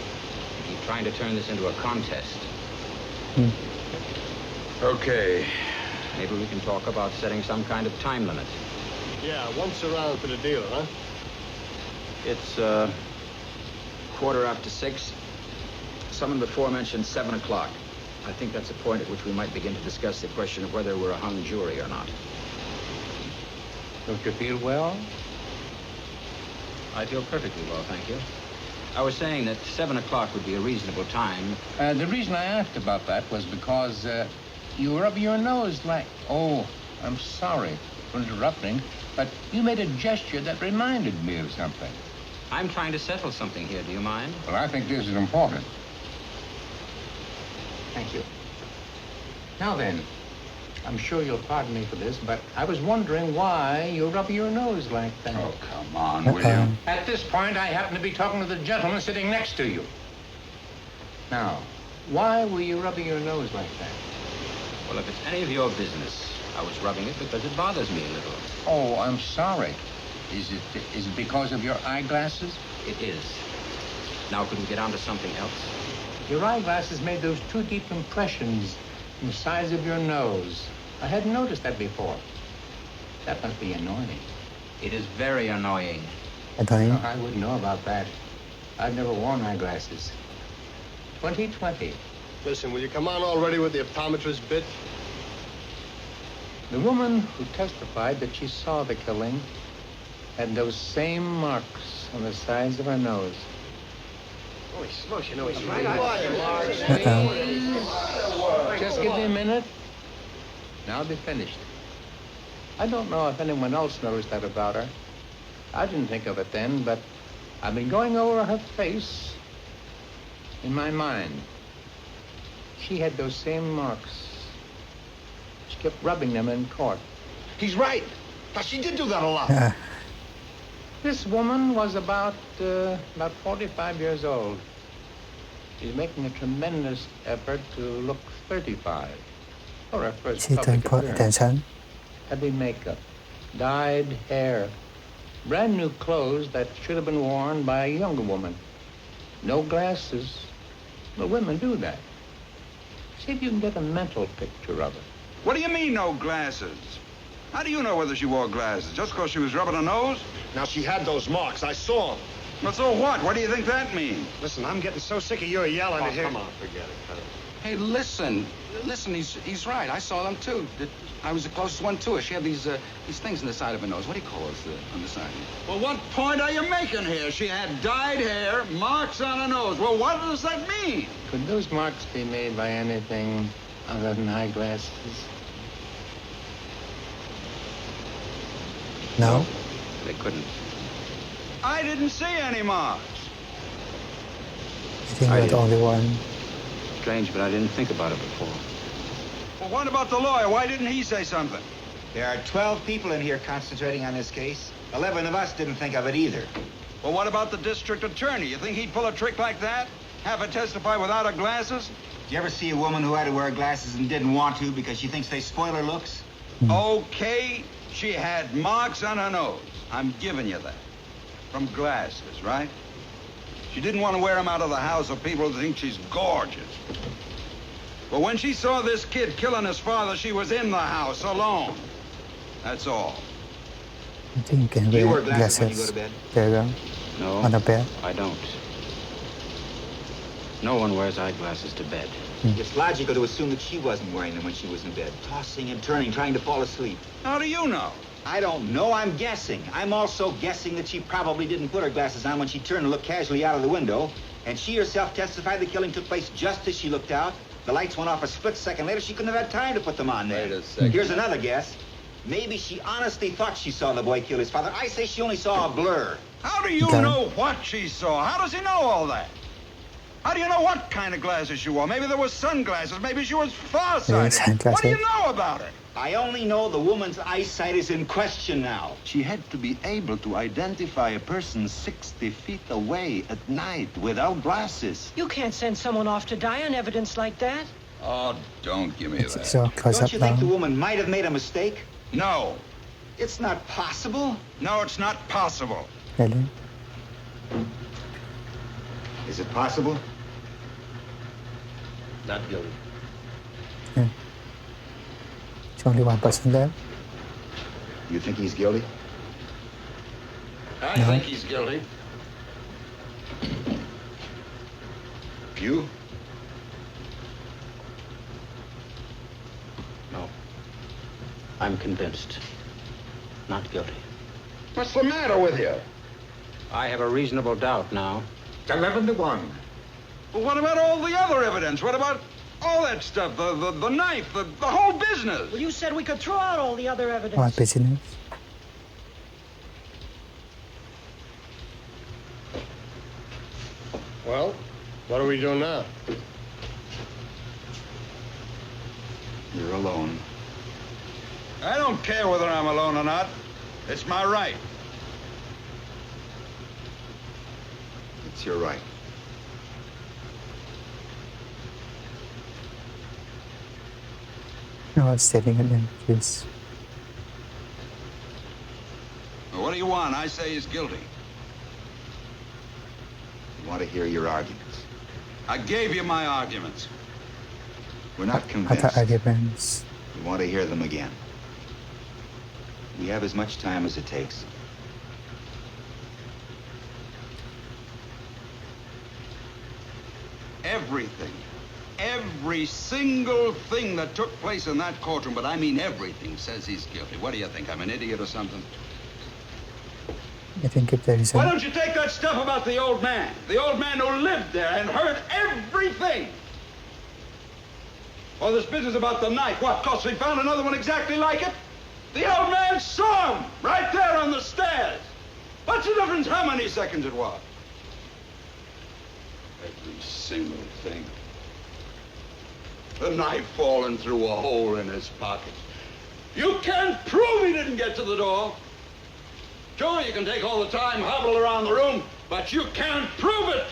keep trying to turn this into a contest. Okay. Maybe we can talk about setting some kind of time limit. Yeah, once around for the dealer, huh? It's 6:15. Someone before mentioned 7 o'clock. I think that's a point at which we might begin to discuss the question of whether we're a hung jury or not. Don't you feel well? I feel perfectly well, thank you. I was saying that 7 o'clock would be a reasonable time. The reason I asked about that was because you rub your nose like... Oh, I'm sorry for interrupting, but you made a gesture that reminded me of something. I'm trying to settle something here. Do you mind? Well, I think this is important. Thank you. Now then, I'm sure you'll pardon me for this, but I was wondering why you rub your nose like that. Oh, come on, will you? At this point, I happen to be talking to the gentleman sitting next to you. Now, why were you rubbing your nose like that? Well, if it's any of your business, I was rubbing it because it bothers me a little. Oh, I'm sorry. Is it because of your eyeglasses? It is. Now, could we get on to something else? Your eyeglasses made those 2 deep impressions in the sides of your nose. I hadn't noticed that before. That must be annoying. It is very annoying. Annoying? No, I wouldn't know about that. I've never worn eyeglasses. 20/20. Listen, will you come on already with the optometrist bit? The woman who testified that she saw the killing had those same marks on the sides of her nose. Holy smokes, you know he's right. Just give me a minute. Now I'll be finished. I don't know if anyone else noticed that about her. I didn't think of it then, but I've been going over her face in my mind. She had those same marks. She kept rubbing them in court. He's right. She did do that a lot. This woman was about 45 years old. She's making a tremendous effort to look 35 for her first She public turned appearance. attention. Heavy makeup, dyed hair, Brand new clothes that should have been worn by a younger woman. No glasses. Well, women do that. See if you can get a mental picture of it. What do you mean, no glasses? How do you know whether she wore glasses? Just because she was rubbing her nose? Now, she had those marks. I saw them. Well, so what? What do you think that means? Listen, I'm getting so sick of your yelling. Oh, here. come on, forget it. Hey, listen, he's right. I saw them, too. I was the closest one to her. She had these things on the side of her nose. What do you call those on the side? Well, what point are you making here? She had dyed hair, marks on her nose. Well, what does that mean? Could those marks be made by anything other than eyeglasses? No. They couldn't. I didn't see any marks. I think we're the only one. Strange, but I didn't think about it before. Well, what about the lawyer? Why didn't he say something? There are 12 people in here concentrating on this case. 11 of us didn't think of it either. Well, what about the district attorney? You think he'd pull a trick like that? Have her testify without her glasses? Did you ever see a woman who had to wear glasses and didn't want to because she thinks they spoil her looks? Okay, she had marks on her nose. I'm giving you that. From glasses, right? She didn't want to wear them out of the house so people would think she's gorgeous. But when she saw this kid killing his father, she was in the house alone. That's all. I think you can Do you wear wear glasses when you go glasses. to bed? There you go. No, On the bed. I don't. No one wears eyeglasses to bed. It's logical to assume that she wasn't wearing them when she was in bed, tossing and turning, trying to fall asleep. How do you know? I don't know. I'm guessing. I'm also guessing that she probably didn't put her glasses on when she turned and looked casually out of the window. And she herself testified the killing took place just as she looked out. The lights went off a split second later. She couldn't have had time to put them on there. Wait a second. Here's another guess. Maybe she honestly thought she saw the boy kill his father. I say she only saw a blur. How do you know what she saw? How does he know all that? How do you know what kind of glasses she wore? Maybe there were sunglasses. Maybe she was farsighted. What do you know about it? I only know the woman's eyesight is in question now. She had to be able to identify a person 60 feet away at night without glasses. You can't send someone off to die on evidence like that. Oh, don't give me that. So close Don't up you think the now. woman might have made a mistake? No. It's not possible. No, it's not possible. Really? Is it possible? Not guilty. Yeah. There's only one person there. You think he's guilty? I think he's guilty. You? No. I'm convinced. Not guilty. What's the matter with you? I have a reasonable doubt now. 11 to 1. Well, what about all the other evidence? What about all that stuff? The knife, the whole business? Well, you said we could throw out all the other evidence. What business? Well, what do we do now? You're alone. I don't care whether I'm alone or not. It's my right. It's your right. No one's standing again, please. Well, what do you want? I say he's guilty. You want to hear your arguments? I gave you my arguments. We're not Other convinced. arguments. We want to hear them again. We have as much time as it takes. Everything. Every single thing that took place in that courtroom, but I mean everything, says he's guilty. What do you think? I'm an idiot or something? I think if there is Why a... don't you take that stuff about the old man who lived there and heard everything? Or this business about the knife. What, 'cause we found another one exactly like it? The old man saw him right there on the stairs. What's the difference how many seconds it was? Every single thing. The knife falling through a hole in his pocket. You can't prove he didn't get to the door. Sure, you can take all the time, hobble around the room, but you can't prove it.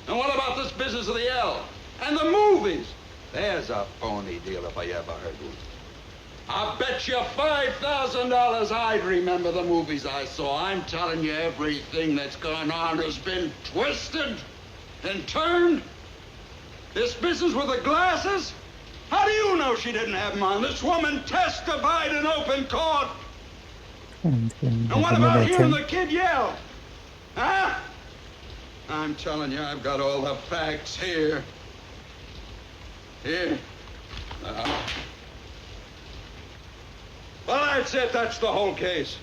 And what about this business of the L? And the movies? There's a phony deal if I ever heard one. I bet you $5,000 I'd remember the movies I saw. I'm telling you, everything that's gone on has been twisted and turned. This business with the glasses? How do you know she didn't have them on? This woman testified in open court. And what about hearing the kid yell? Huh? I'm telling you, I've got all the facts here. Here. Well, that's it. That's the whole case.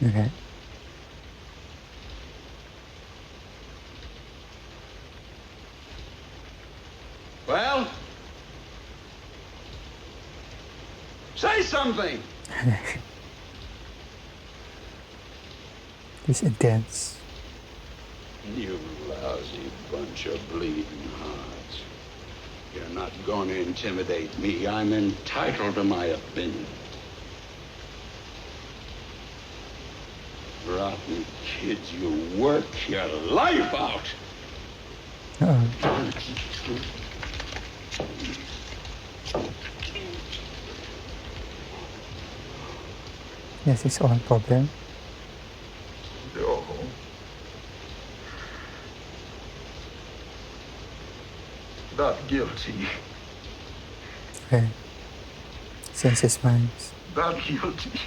Okay. Well? Say something. It's intense. You lousy bunch of bleeding hearts. You're not going to intimidate me. I'm entitled to my opinion. Rotten kids, you work your life out. Yes, it's all problem. No. Not guilty. Okay. Sense his minds. Not guilty.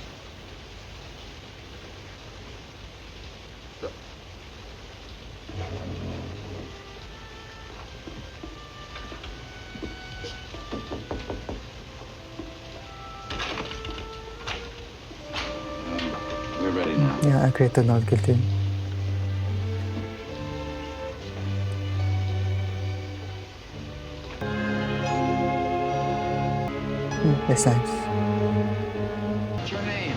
We're ready now. Yeah, I agree to not guilty. That's nice. What's your name?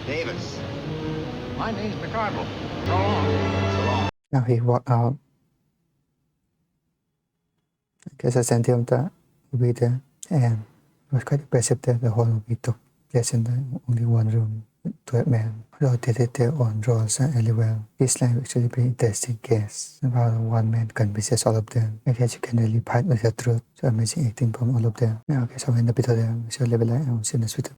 Davis. My name's McCardle. So long. So long. Now he walked out. I guess I sent him the movie there, and it was quite impressive that the whole movie took place in only one room with 12 men. Rotated their own roles really well. This line actually pretty interesting case about one man convinces all of them. I guess you can really fight with the truth. So amazing acting from all of them. Yeah, okay, so in the video there, we should level up and we'll see you next video.